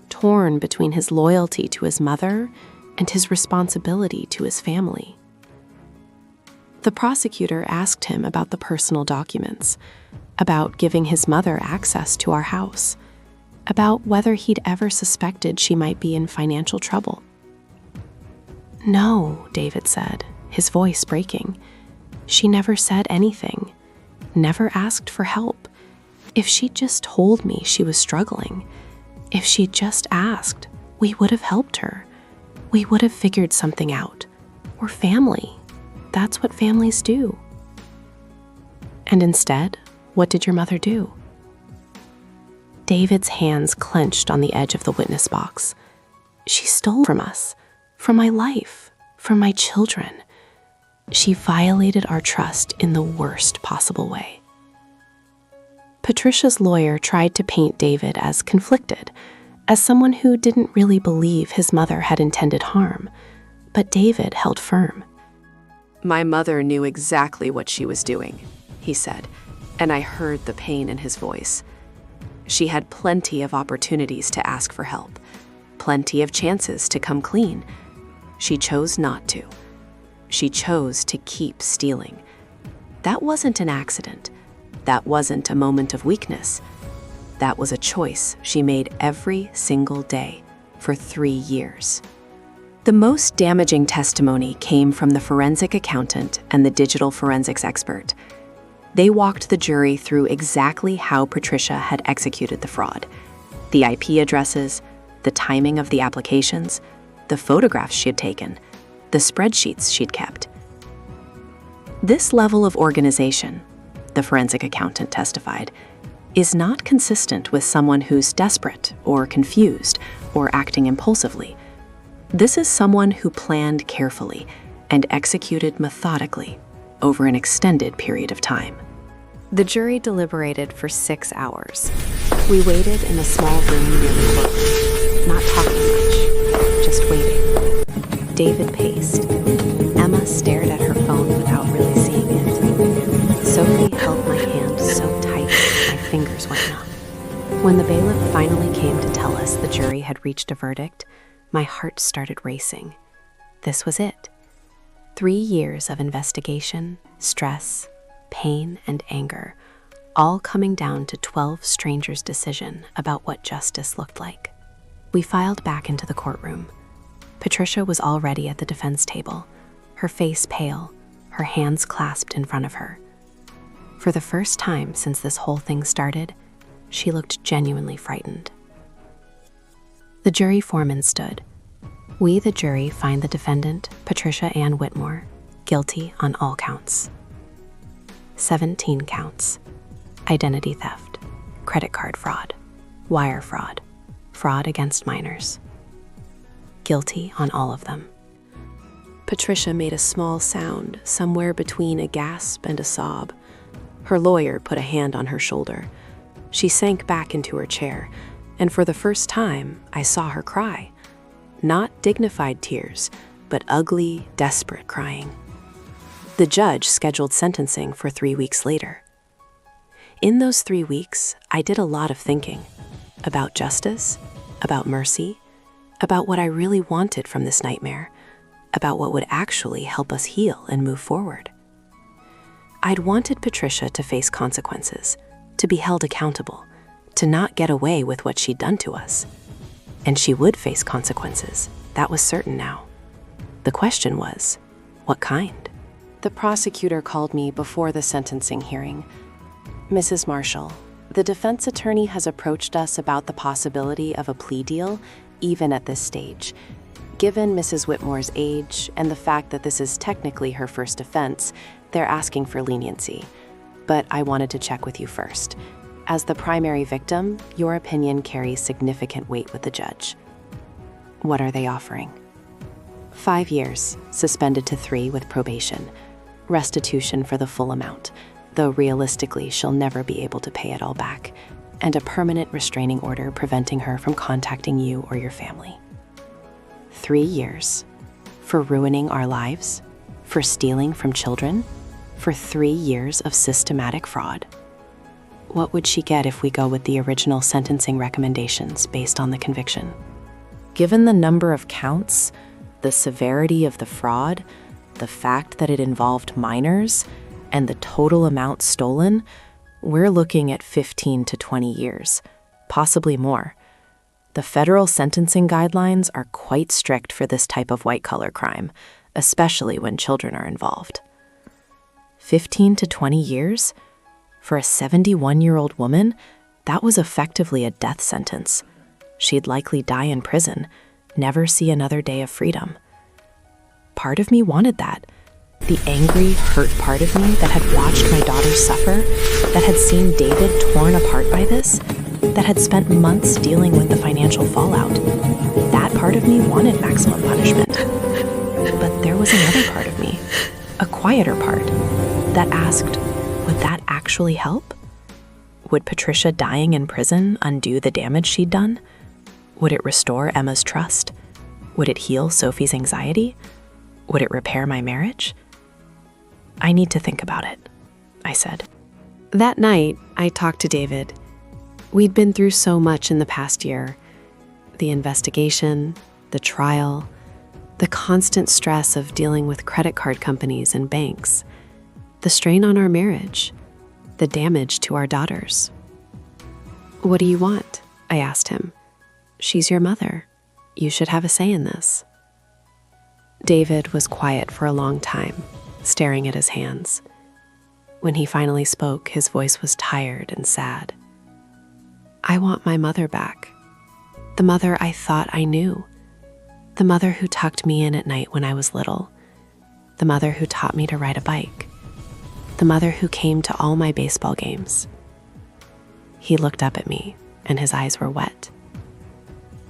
torn between his loyalty to his mother and his responsibility to his family. The prosecutor asked him about the personal documents, about giving his mother access to our house, about whether he'd ever suspected she might be in financial trouble. No, David said, his voice breaking. She never said anything, never asked for help. If she'd just told me she was struggling, if she'd just asked, we would have helped her. We would have figured something out. We're family. That's what families do. And instead, what did your mother do? David's hands clenched on the edge of the witness box. She stole from us, from my life, from my children. She violated our trust in the worst possible way. Patricia's lawyer tried to paint David as conflicted, as someone who didn't really believe his mother had intended harm, but David held firm. My mother knew exactly what she was doing, he said, and I heard the pain in his voice. She had plenty of opportunities to ask for help, plenty of chances to come clean. She chose not to. She chose to keep stealing. That wasn't an accident. That wasn't a moment of weakness. That was a choice she made every single day for 3 years. The most damaging testimony came from the forensic accountant and the digital forensics expert. They walked the jury through exactly how Patricia had executed the fraud: the IP addresses, the timing of the applications, the photographs she had taken, the spreadsheets she'd kept. This level of organization, the forensic accountant testified, is not consistent with someone who's desperate or confused or acting impulsively. This is someone who planned carefully and executed methodically over an extended period of time. The jury deliberated for 6 hours. We waited in a small room near the courtroom, not talking much, just waiting. David paced. Emma stared at her phone without really seeing it. Sophie held my hand so tight my fingers went numb. When the bailiff finally came to tell us the jury had reached a verdict, my heart started racing. This was it. 3 years of investigation, stress, pain, and anger, all coming down to 12 strangers' decision about what justice looked like. We filed back into the courtroom. Patricia was already at the defense table, her face pale, her hands clasped in front of her. For the first time since this whole thing started, she looked genuinely frightened. The jury foreman stood. We, the jury, find the defendant, Patricia Ann Whitmore, guilty on all counts. 17 counts. Identity theft, credit card fraud, wire fraud, fraud against minors. Guilty on all of them. Patricia made a small sound somewhere between a gasp and a sob. Her lawyer put a hand on her shoulder. She sank back into her chair, and for the first time, I saw her cry. Not dignified tears, but ugly, desperate crying. The judge scheduled sentencing for 3 weeks later. In those 3 weeks, I did a lot of thinking about justice, about mercy, about what I really wanted from this nightmare, about what would actually help us heal and move forward. I'd wanted Patricia to face consequences, to be held accountable, to not get away with what she'd done to us. And she would face consequences. That was certain now. The question was, what kind? The prosecutor called me before the sentencing hearing. Mrs. Marshall, the defense attorney has approached us about the possibility of a plea deal, even at this stage. Given Mrs. Whitmore's age and the fact that this is technically her first offense, they're asking for leniency. But I wanted to check with you first. As the primary victim, your opinion carries significant weight with the judge. What are they offering? 5 years, suspended to 3 with probation. Restitution for the full amount, though realistically she'll never be able to pay it all back. And a permanent restraining order preventing her from contacting you or your family. 3 years. For ruining our lives? For stealing from children? For 3 years of systematic fraud? What would she get if we go with the original sentencing recommendations based on the conviction? Given the number of counts, the severity of the fraud, the fact that it involved minors, and the total amount stolen, we're looking at 15 to 20 years, possibly more. The federal sentencing guidelines are quite strict for this type of white-collar crime, especially when children are involved. 15 to 20 years? For a 71-year-old woman, that was effectively a death sentence. She'd likely die in prison, never see another day of freedom. Part of me wanted that. The angry, hurt part of me that had watched my daughter suffer, that had seen David torn apart by this, that had spent months dealing with the financial fallout. That part of me wanted maximum punishment. But there was another part of me, a quieter part, that asked, would that actually help? Would Patricia dying in prison undo the damage she'd done? Would it restore Emma's trust? Would it heal Sophie's anxiety? Would it repair my marriage? I need to think about it, I said. That night, I talked to David. We'd been through so much in the past year. The investigation, the trial, the constant stress of dealing with credit card companies and banks, the strain on our marriage, the damage to our daughters. What do you want? I asked him. She's your mother. You should have a say in this. David was quiet for a long time, staring at his hands. When he finally spoke, his voice was tired and sad. I want my mother back. The mother I thought I knew. The mother who tucked me in at night when I was little. The mother who taught me to ride a bike. The mother who came to all my baseball games. He looked up at me, and his eyes were wet.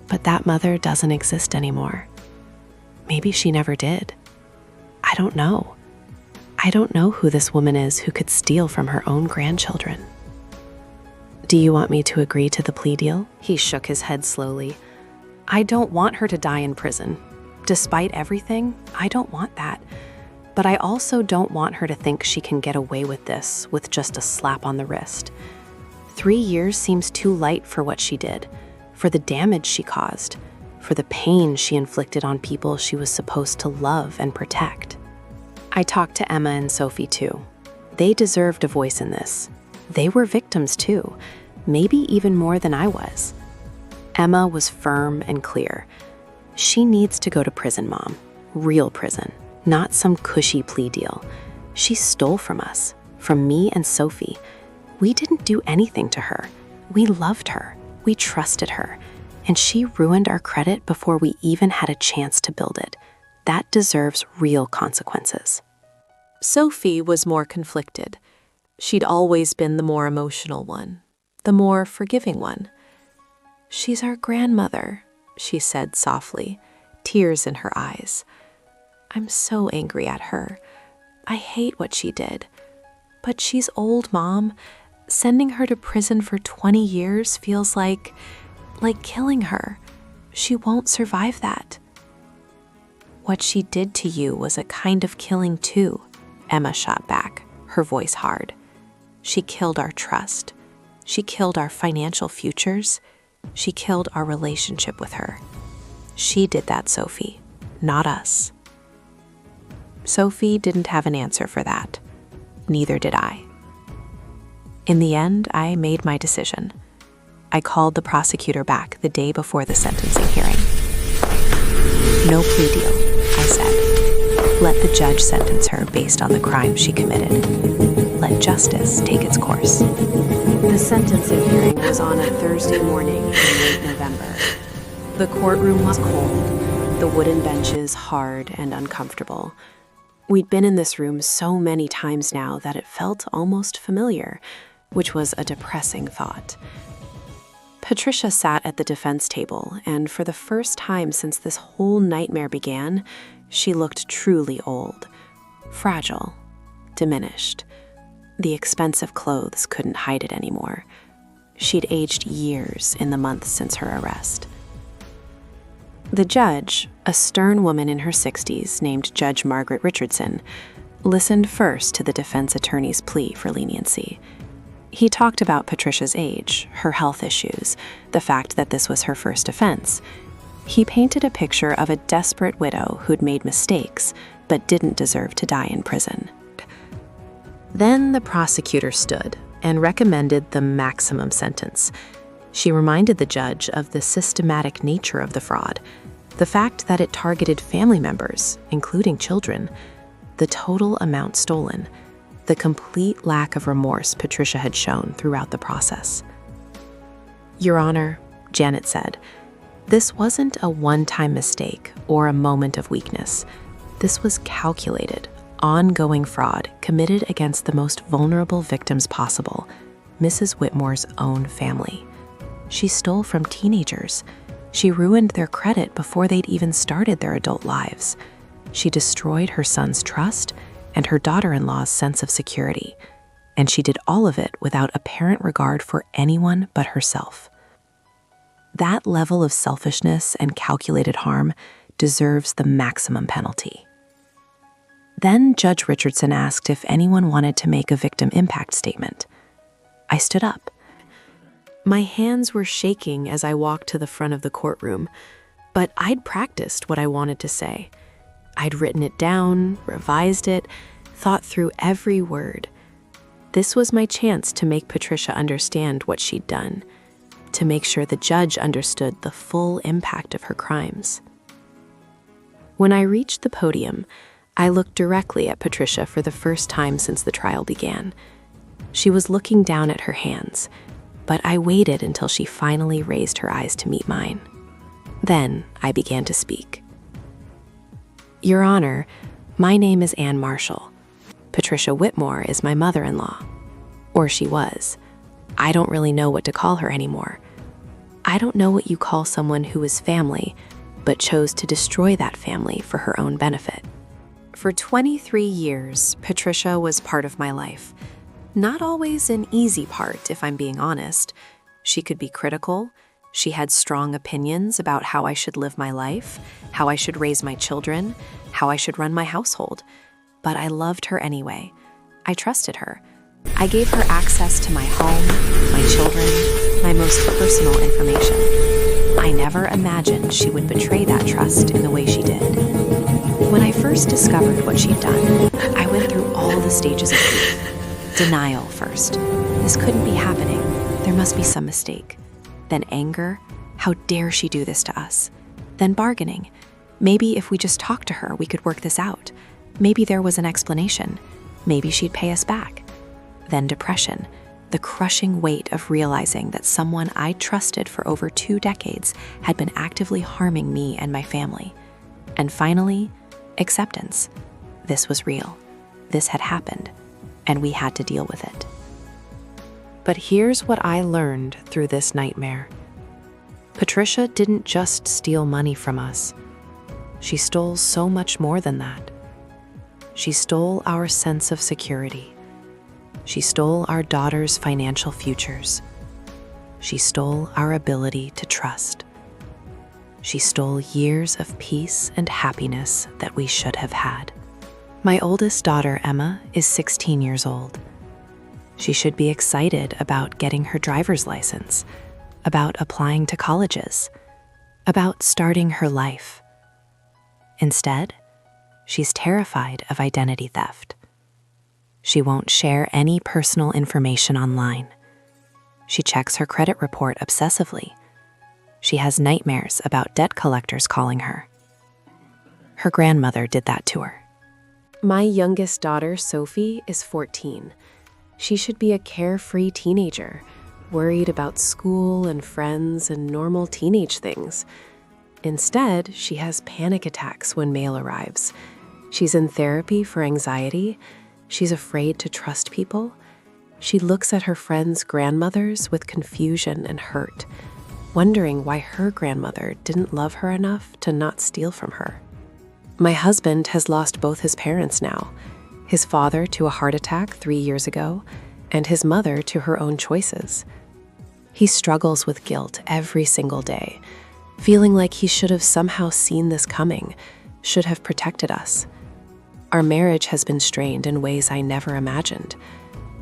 But that mother doesn't exist anymore. Maybe she never did. I don't know. I don't know who this woman is who could steal from her own grandchildren. Do you want me to agree to the plea deal? He shook his head slowly. I don't want her to die in prison. Despite everything, I don't want that. But I also don't want her to think she can get away with this with just a slap on the wrist. 3 years seems too light for what she did, for the damage she caused, for the pain she inflicted on people she was supposed to love and protect. I talked to Emma and Sophie too. They deserved a voice in this. They were victims too, maybe even more than I was. Emma was firm and clear. She needs to go to prison, Mom. Real prison, not some cushy plea deal. She stole from us, from me and Sophie. We didn't do anything to her. We loved her. We trusted her. And she ruined our credit before we even had a chance to build it. That deserves real consequences. Sophie was more conflicted. She'd always been the more emotional one. the more forgiving one. "She's our grandmother," she said softly, tears in her eyes. "I'm so angry at her. I hate what she did. But she's old, Mom. Sending her to prison for 20 years feels like killing her. She won't survive that." "What she did to you was a kind of killing too," Emma shot back, her voice hard. "She killed our trust. She killed our financial futures. She killed our relationship with her. She did that, Sophie, not us." Sophie didn't have an answer for that. Neither did I. In the end, I made my decision. I called the prosecutor back the day before the sentencing hearing. "No plea deal," I said. "Let the judge sentence her based on the crime she committed. Let justice take its course." The sentencing hearing was on a Thursday morning in late November. The courtroom was cold, the wooden benches hard and uncomfortable. We'd been in this room so many times now that it felt almost familiar, which was a depressing thought. Patricia sat at the defense table, and for the first time since this whole nightmare began, she looked truly old, fragile, diminished. The expensive clothes couldn't hide it anymore. She'd aged years in the months since her arrest. The judge, a stern woman in her 60s named Judge Margaret Richardson, listened first to the defense attorney's plea for leniency. He talked about Patricia's age, her health issues, the fact that this was her first offense. He painted a picture of a desperate widow who'd made mistakes but didn't deserve to die in prison. Then the prosecutor stood and recommended the maximum sentence. She reminded the judge of the systematic nature of the fraud, the fact that it targeted family members, including children, the total amount stolen, the complete lack of remorse Patricia had shown throughout the process. "Your Honor," Janet said, "this wasn't a one-time mistake or a moment of weakness. This was calculated, ongoing fraud committed against the most vulnerable victims possible, Mrs. Whitmore's own family. She stole from teenagers. She ruined their credit before they'd even started their adult lives. She destroyed her son's trust and her daughter-in-law's sense of security. And she did all of it without apparent regard for anyone but herself. That level of selfishness and calculated harm deserves the maximum penalty." Then Judge Richardson asked if anyone wanted to make a victim impact statement. I stood up. My hands were shaking as I walked to the front of the courtroom, but I'd practiced what I wanted to say. I'd written it down, revised it, thought through every word. This was my chance to make Patricia understand what she'd done, to make sure the judge understood the full impact of her crimes. When I reached the podium, I looked directly at Patricia for the first time since the trial began. She was looking down at her hands, but I waited until she finally raised her eyes to meet mine. Then I began to speak. "Your Honor, my name is Ann Marshall. Patricia Whitmore is my mother-in-law. Or she was. I don't really know what to call her anymore. I don't know what you call someone who is family, but chose to destroy that family for her own benefit. For 23 years, Patricia was part of my life. Not always an easy part, if I'm being honest. She could be critical. She had strong opinions about how I should live my life, how I should raise my children, how I should run my household. But I loved her anyway. I trusted her. I gave her access to my home, my children, my most personal information. I never imagined she would betray that trust in the way she did. When I first discovered what she'd done, I went through all the stages of grief. Denial first. This couldn't be happening. There must be some mistake. Then anger. How dare she do this to us? Then bargaining. Maybe if we just talked to her, we could work this out. Maybe there was an explanation. Maybe she'd pay us back. Then depression. The crushing weight of realizing that someone I trusted for over 2 decades had been actively harming me and my family. And finally, acceptance. This was real. This had happened. And we had to deal with it. But here's what I learned through this nightmare. Patricia didn't just steal money from us. She stole so much more than that. She stole our sense of security. She stole our daughters' financial futures. She stole our ability to trust. She stole years of peace and happiness that we should have had. My oldest daughter, Emma, is 16 years old. She should be excited about getting her driver's license, about applying to colleges, about starting her life. Instead, she's terrified of identity theft. She won't share any personal information online. She checks her credit report obsessively. She has nightmares about debt collectors calling her. Her grandmother did that to her. My youngest daughter, Sophie, is 14. She should be a carefree teenager, worried about school and friends and normal teenage things. Instead, she has panic attacks when mail arrives. She's in therapy for anxiety. She's afraid to trust people. She looks at her friends' grandmothers with confusion and hurt, wondering why her grandmother didn't love her enough to not steal from her. My husband has lost both his parents now, his father to a heart attack 3 years ago, and his mother to her own choices. He struggles with guilt every single day, feeling like he should have somehow seen this coming, should have protected us. Our marriage has been strained in ways I never imagined.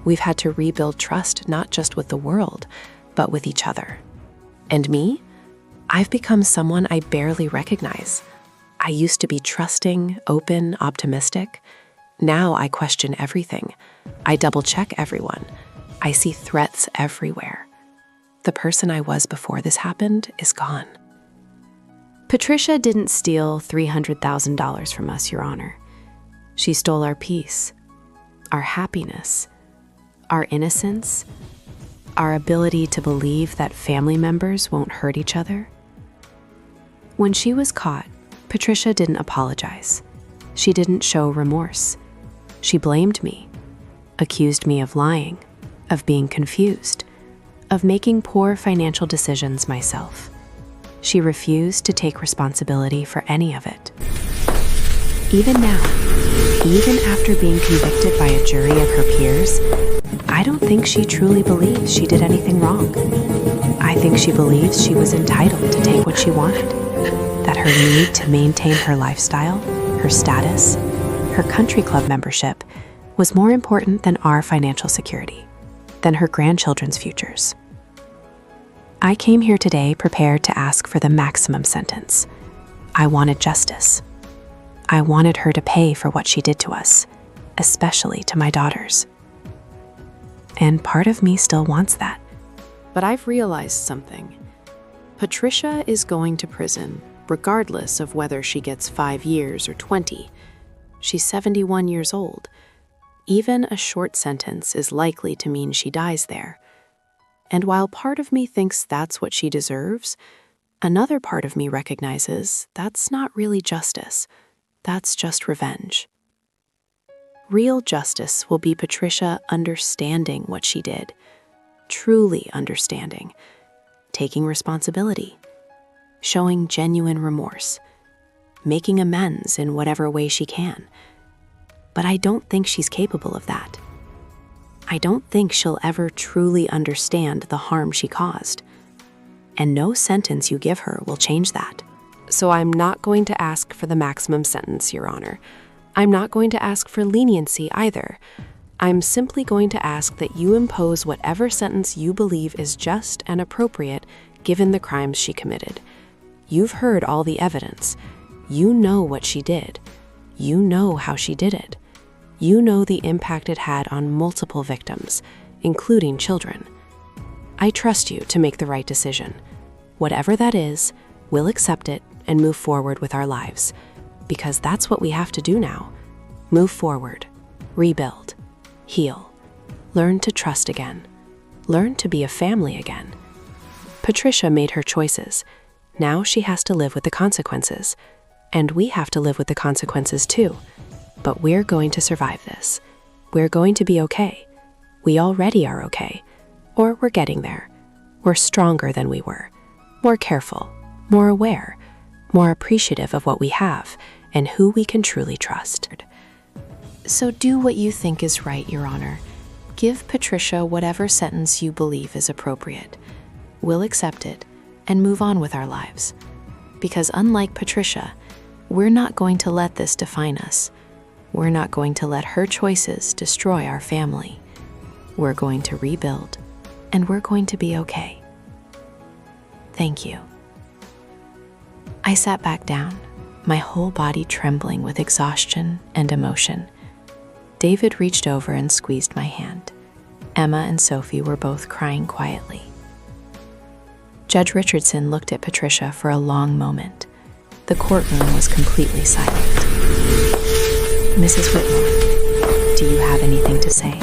We've had to rebuild trust not just with the world, but with each other. And me? I've become someone I barely recognize. I used to be trusting, open, optimistic. Now I question everything. I double-check everyone. I see threats everywhere. The person I was before this happened is gone. Patricia didn't steal $300,000 from us, Your Honor. She stole our peace, our happiness, our innocence, our ability to believe that family members won't hurt each other. When she was caught, Patricia didn't apologize. She didn't show remorse. She blamed me, accused me of lying, of being confused, of making poor financial decisions myself. She refused to take responsibility for any of it. Even now, even after being convicted by a jury of her peers, I don't think she truly believes she did anything wrong. I think she believes she was entitled to take what she wanted, that her need to maintain her lifestyle, her status, her country club membership was more important than our financial security, than her grandchildren's futures. I came here today prepared to ask for the maximum sentence. I wanted justice. I wanted her to pay for what she did to us, especially to my daughters. And part of me still wants that. But I've realized something. Patricia is going to prison, regardless of whether she gets 5 years or 20. She's 71 years old. Even a short sentence is likely to mean she dies there. And while part of me thinks that's what she deserves, another part of me recognizes that's not really justice. That's just revenge. Real justice will be Patricia understanding what she did, truly understanding, taking responsibility, showing genuine remorse, making amends in whatever way she can. But I don't think she's capable of that. I don't think she'll ever truly understand the harm she caused. And no sentence you give her will change that. So I'm not going to ask for the maximum sentence, Your Honor. I'm not going to ask for leniency either. I'm simply going to ask that you impose whatever sentence you believe is just and appropriate given the crimes she committed. You've heard all the evidence. You know what she did. You know how she did it. You know the impact it had on multiple victims, including children. I trust you to make the right decision. Whatever that is, we'll accept it and move forward with our lives, because that's what we have to do now. Move forward, rebuild, heal, learn to trust again, learn to be a family again. Patricia made her choices. Now she has to live with the consequences, and we have to live with the consequences too. But we're going to survive this. We're going to be okay. We already are okay. Or we're getting there. We're stronger than we were, more careful, more aware, more appreciative of what we have and who we can truly trust. So do what you think is right, Your Honor. Give Patricia whatever sentence you believe is appropriate. We'll accept it and move on with our lives. Because unlike Patricia, we're not going to let this define us. We're not going to let her choices destroy our family. We're going to rebuild, and we're going to be okay. Thank you. I sat back down, my whole body trembling with exhaustion and emotion. David reached over and squeezed my hand. Emma and Sophie were both crying quietly. Judge Richardson looked at Patricia for a long moment. The courtroom was completely silent. Mrs. Whitmore, do you have anything to say?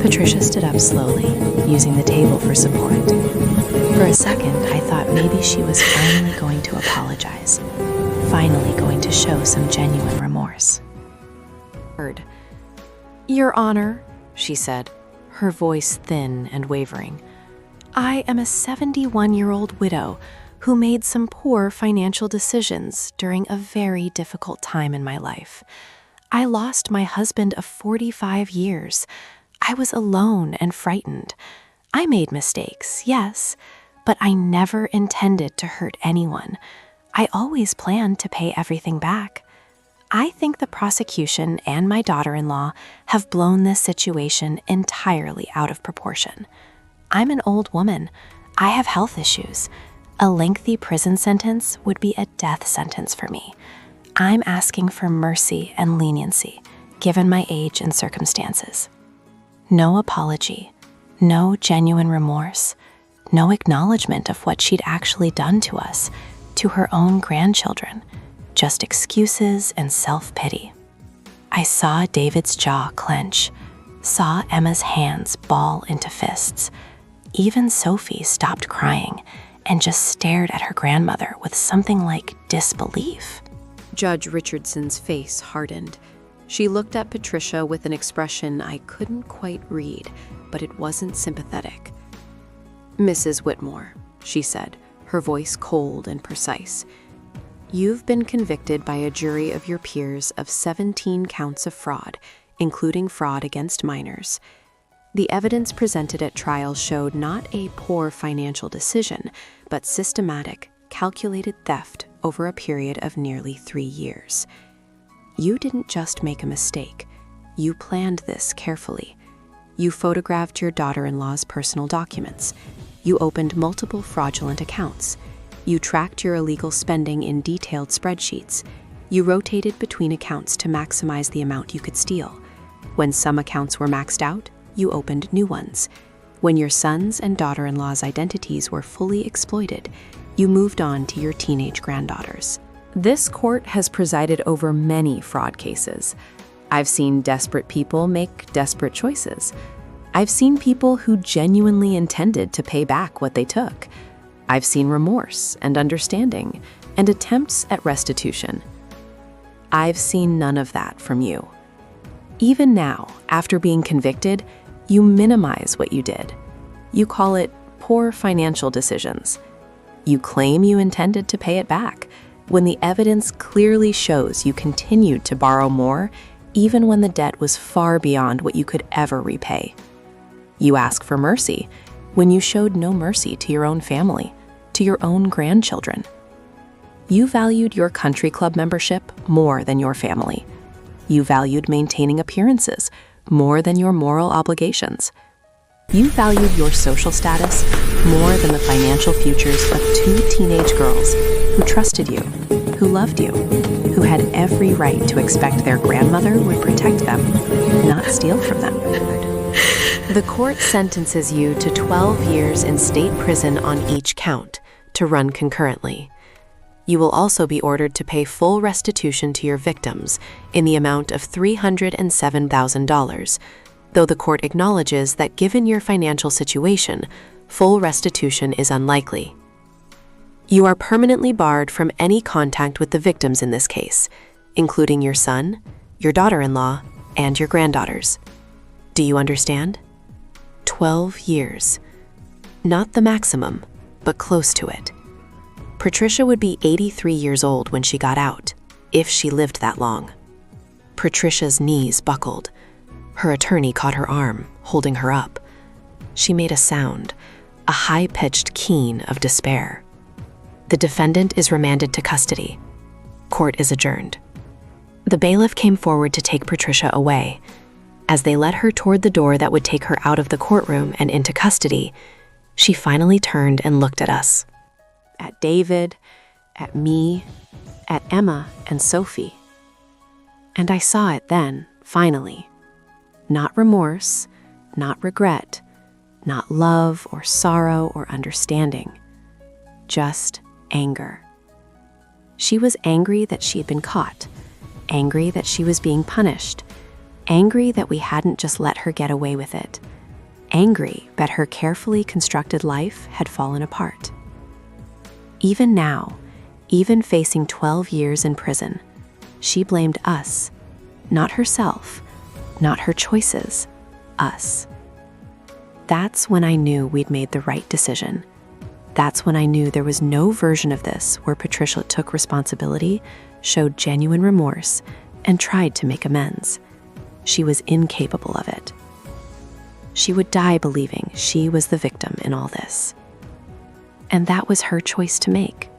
Patricia stood up slowly, using the table for support. For a second, I thought maybe she was finally going to apologize, finally going to show some genuine remorse. Your Honor, she said, her voice thin and wavering, I am a 71-year-old widow who made some poor financial decisions during a very difficult time in my life. I lost my husband of 45 years. I was alone and frightened. I made mistakes, yes, but I never intended to hurt anyone. I always planned to pay everything back. I think the prosecution and my daughter-in-law have blown this situation entirely out of proportion. I'm an old woman. I have health issues. A lengthy prison sentence would be a death sentence for me. I'm asking for mercy and leniency, given my age and circumstances. No apology, no genuine remorse, no acknowledgement of what she'd actually done to us, to her own grandchildren, just excuses and self-pity. I saw David's jaw clench, saw Emma's hands ball into fists. Even Sophie stopped crying and just stared at her grandmother with something like disbelief. Judge Richardson's face hardened. She looked at Patricia with an expression I couldn't quite read, but it wasn't sympathetic. Mrs. Whitmore, she said, her voice cold and precise. You've been convicted by a jury of your peers of 17 counts of fraud, including fraud against minors. The evidence presented at trial showed not a poor financial decision, but systematic, calculated theft over a period of nearly 3 years. You didn't just make a mistake. You planned this carefully. You photographed your daughter-in-law's personal documents. You opened multiple fraudulent accounts. You tracked your illegal spending in detailed spreadsheets. You rotated between accounts to maximize the amount you could steal. When some accounts were maxed out, you opened new ones. When your sons and daughter-in-law's identities were fully exploited, you moved on to your teenage granddaughters. This court has presided over many fraud cases. I've seen desperate people make desperate choices. I've seen people who genuinely intended to pay back what they took. I've seen remorse and understanding and attempts at restitution. I've seen none of that from you. Even now, after being convicted, you minimize what you did. You call it poor financial decisions. You claim you intended to pay it back, when the evidence clearly shows you continued to borrow more, even when the debt was far beyond what you could ever repay. You ask for mercy, when you showed no mercy to your own family, to your own grandchildren. You valued your country club membership more than your family. You valued maintaining appearances more than your moral obligations. You valued your social status more than the financial futures of 2 teenage girls who trusted you, who loved you, who had every right to expect their grandmother would protect them, not steal from them. The court sentences you to 12 years in state prison on each count, to run concurrently. You will also be ordered to pay full restitution to your victims in the amount of $307,000, though the court acknowledges that given your financial situation, full restitution is unlikely. You are permanently barred from any contact with the victims in this case, including your son, your daughter-in-law, and your granddaughters. Do you understand? 12 years. Not the maximum, but close to it. Patricia would be 83 years old when she got out, if she lived that long. Patricia's knees buckled. Her attorney caught her arm, holding her up. She made a sound, a high-pitched keen of despair. The defendant is remanded to custody. Court is adjourned. The bailiff came forward to take Patricia away. As they led her toward the door that would take her out of the courtroom and into custody, she finally turned and looked at us. At David, at me, at Emma and Sophie. And I saw it then, finally. Not remorse, not regret, not love or sorrow or understanding. Just anger. She was angry that she had been caught, angry that she was being punished, angry that we hadn't just let her get away with it, angry that her carefully constructed life had fallen apart. Even now, even facing 12 years in prison, she blamed us, not herself, not her choices, us. That's when I knew we'd made the right decision. That's when I knew there was no version of this where Patricia took responsibility, showed genuine remorse, and tried to make amends. She was incapable of it. She would die believing she was the victim in all this. And that was her choice to make,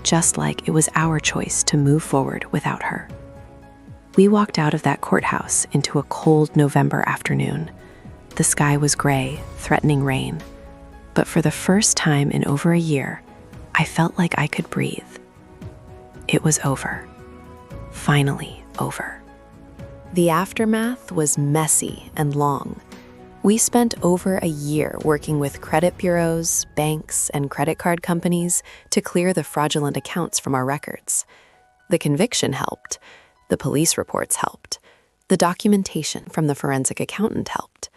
just like it was our choice to move forward without her. We walked out of that courthouse into a cold November afternoon. The sky was gray, threatening rain. But for the first time in over a year, I felt like I could breathe. It was over. Finally over. The aftermath was messy and long. We spent over a year working with credit bureaus, banks, and credit card companies to clear the fraudulent accounts from our records. The conviction helped. The police reports helped. The documentation from the forensic accountant helped.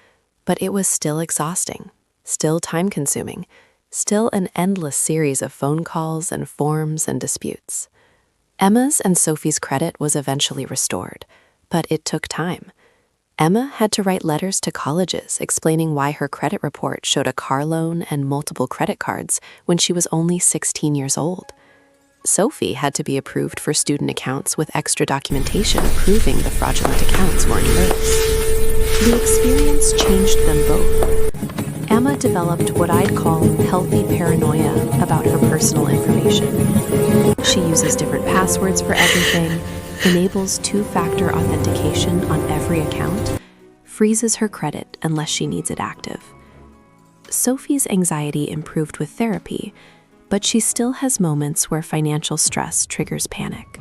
But it was still exhausting, still time-consuming, still an endless series of phone calls and forms and disputes. Emma's and Sophie's credit was eventually restored, but it took time. Emma had to write letters to colleges explaining why her credit report showed a car loan and multiple credit cards when she was only 16 years old. Sophie had to be approved for student accounts with extra documentation proving the fraudulent accounts weren't hers. The experience changed them both. Emma developed what I'd call healthy paranoia about her personal information. She uses different passwords for everything, enables two-factor authentication on every account, freezes her credit unless she needs it active. Sophie's anxiety improved with therapy, but she still has moments where financial stress triggers panic.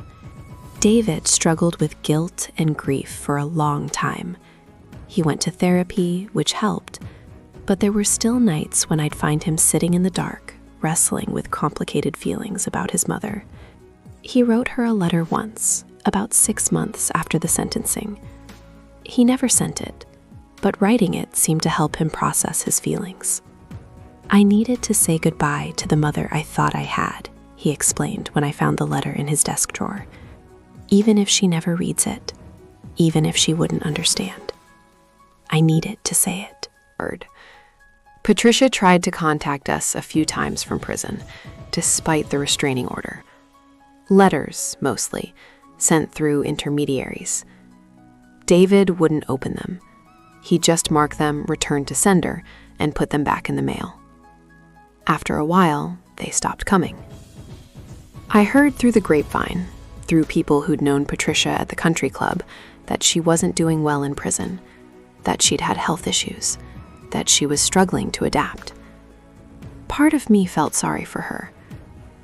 David struggled with guilt and grief for a long time. He went to therapy, which helped, but there were still nights when I'd find him sitting in the dark, wrestling with complicated feelings about his mother. He wrote her a letter once, about 6 months after the sentencing. He never sent it, but writing it seemed to help him process his feelings. I needed to say goodbye to the mother I thought I had, he explained when I found the letter in his desk drawer. Even if she never reads it, even if she wouldn't understand. I needed to say it. Patricia tried to contact us a few times from prison, despite the restraining order. Letters, mostly, sent through intermediaries. David wouldn't open them. He'd just mark them returned to sender and put them back in the mail. After a while, they stopped coming. I heard through the grapevine, through people who'd known Patricia at the country club, that she wasn't doing well in prison, that she'd had health issues, that she was struggling to adapt. Part of me felt sorry for her,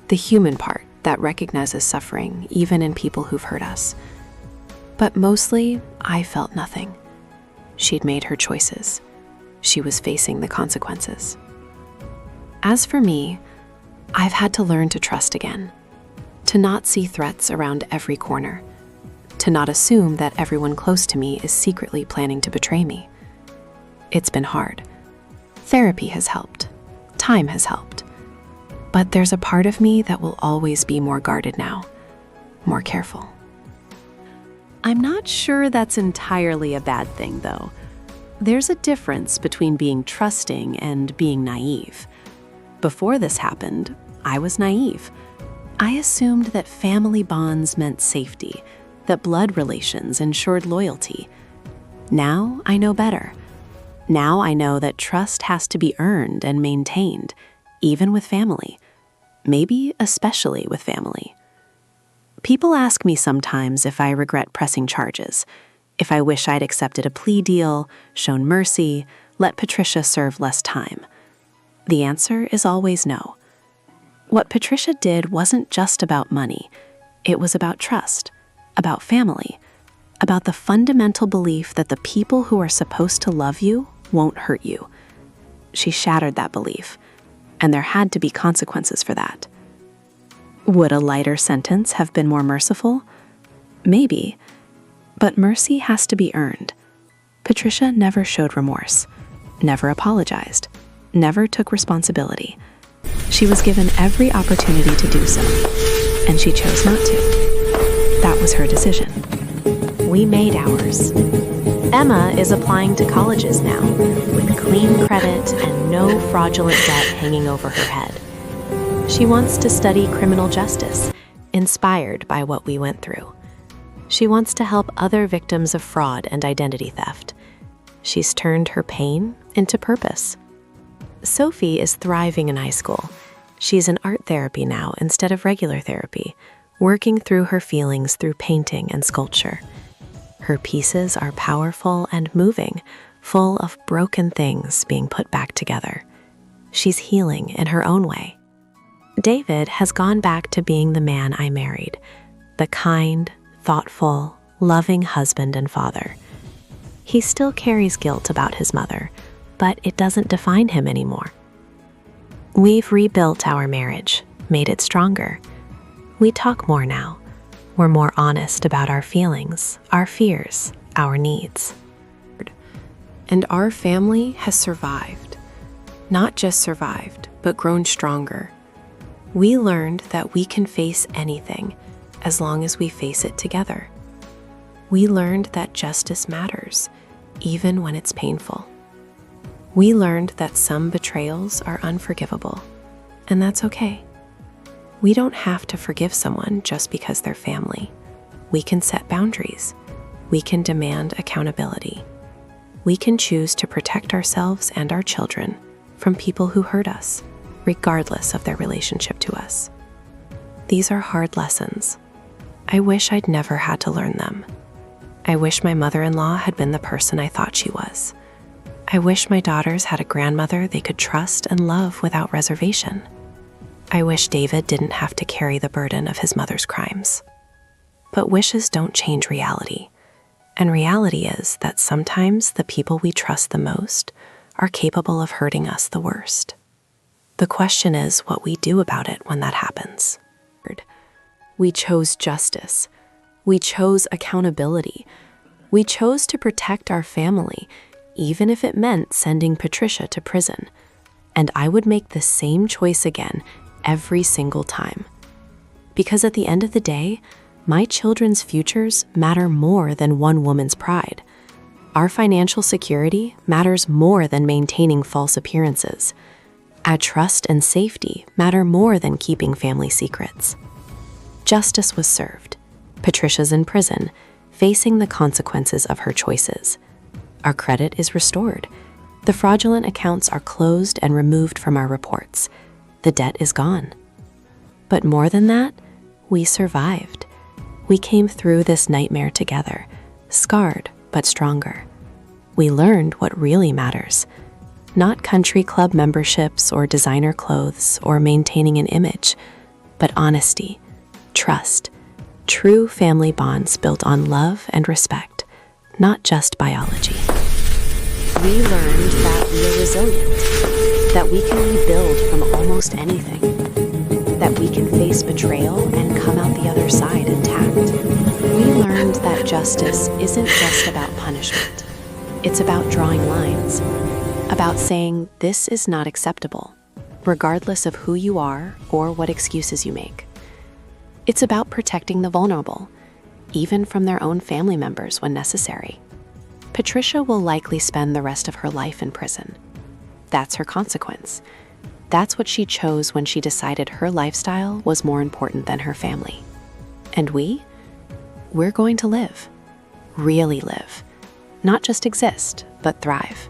the human part that recognizes suffering even in people who've hurt us. But mostly, I felt nothing. She'd made her choices. She was facing the consequences. As for me, I've had to learn to trust again, to not see threats around every corner, to not assume that everyone close to me is secretly planning to betray me. It's been hard. Therapy has helped. Time has helped. But there's a part of me that will always be more guarded now, more careful. I'm not sure that's entirely a bad thing, though. There's a difference between being trusting and being naive. Before this happened, I was naive. I assumed that family bonds meant safety, that blood relations ensured loyalty. Now I know better. Now I know that trust has to be earned and maintained, even with family. Maybe especially with family. People ask me sometimes if I regret pressing charges, if I wish I'd accepted a plea deal, shown mercy, let Patricia serve less time. The answer is always no. What Patricia did wasn't just about money. It was about trust, about family, about the fundamental belief that the people who are supposed to love you won't hurt you. She shattered that belief, and there had to be consequences for that. Would a lighter sentence have been more merciful? Maybe. But mercy has to be earned. Patricia never showed remorse, never apologized, never took responsibility. She was given every opportunity to do so, and she chose not to. That was her decision. We made ours. Emma is applying to colleges now, with clean credit and no fraudulent debt hanging over her head. She wants to study criminal justice, inspired by what we went through. She wants to help other victims of fraud and identity theft. She's turned her pain into purpose. Sophie is thriving in high school. She's in art therapy now instead of regular therapy, working through her feelings through painting and sculpture. Her pieces are powerful and moving, full of broken things being put back together. She's healing in her own way. David has gone back to being the man I married, the kind, thoughtful, loving husband and father. He still carries guilt about his mother, but it doesn't define him anymore. We've rebuilt our marriage, made it stronger. We talk more now. We're more honest about our feelings, our fears, our needs. And our family has survived. Not just survived, but grown stronger. We learned that we can face anything as long as we face it together. We learned that justice matters, even when it's painful. We learned that some betrayals are unforgivable, and that's okay. We don't have to forgive someone just because they're family. We can set boundaries. We can demand accountability. We can choose to protect ourselves and our children from people who hurt us, regardless of their relationship to us. These are hard lessons. I wish I'd never had to learn them. I wish my mother-in-law had been the person I thought she was. I wish my daughters had a grandmother they could trust and love without reservation. I wish David didn't have to carry the burden of his mother's crimes. But wishes don't change reality. And reality is that sometimes the people we trust the most are capable of hurting us the worst. The question is what we do about it when that happens. We chose justice. We chose accountability. We chose to protect our family, even if it meant sending Patricia to prison. And I would make the same choice again every single time. Because at the end of the day, my children's futures matter more than one woman's pride. Our financial security matters more than maintaining false appearances. Our trust and safety matter more than keeping family secrets. Justice was served. Patricia's in prison, facing the consequences of her choices. Our credit is restored. The fraudulent accounts are closed and removed from our reports. The debt is gone. But more than that, we survived. We came through this nightmare together, scarred but stronger. We learned what really matters. Not country club memberships or designer clothes or maintaining an image, but honesty, trust, true family bonds built on love and respect, not just biology. We learned that we are resilient, that we can rebuild from almost anything, that we can face betrayal and come out the other side intact. We learned that justice isn't just about punishment. It's about drawing lines, about saying this is not acceptable, regardless of who you are or what excuses you make. It's about protecting the vulnerable, even from their own family members when necessary. Patricia will likely spend the rest of her life in prison. That's her consequence. That's what she chose when she decided her lifestyle was more important than her family. And we're going to live. Really live. Not just exist, but thrive.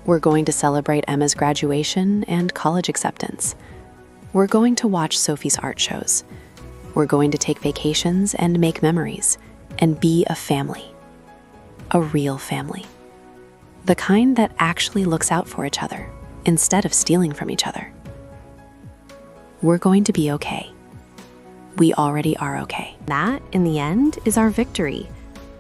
We're going to celebrate Emma's graduation and college acceptance. We're going to watch Sophie's art shows. We're going to take vacations and make memories and be a family. A real family. The kind that actually looks out for each other instead of stealing from each other. We're going to be okay. We already are okay. That, in the end, is our victory.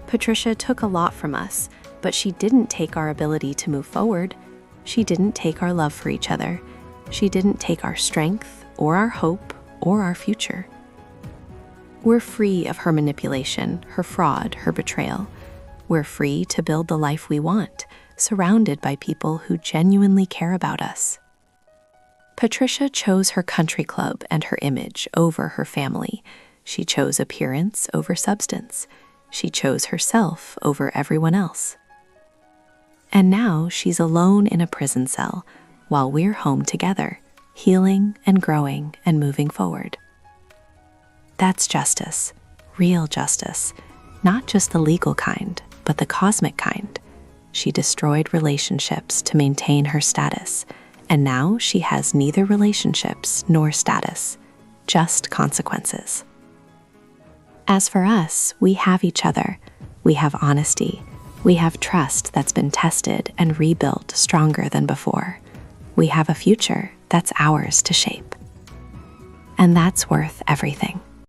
Patricia took a lot from us, but she didn't take our ability to move forward. She didn't take our love for each other. She didn't take our strength or our hope or our future. We're free of her manipulation, her fraud, her betrayal. We're free to build the life we want, surrounded by people who genuinely care about us. Patricia chose her country club and her image over her family. She chose appearance over substance. She chose herself over everyone else. And now she's alone in a prison cell while we're home together, healing and growing and moving forward. That's justice, real justice, not just the legal kind, but the cosmic kind. She destroyed relationships to maintain her status, and now she has neither relationships nor status, just consequences. As for us, we have each other. We have honesty. We have trust that's been tested and rebuilt stronger than before. We have a future that's ours to shape. And that's worth everything.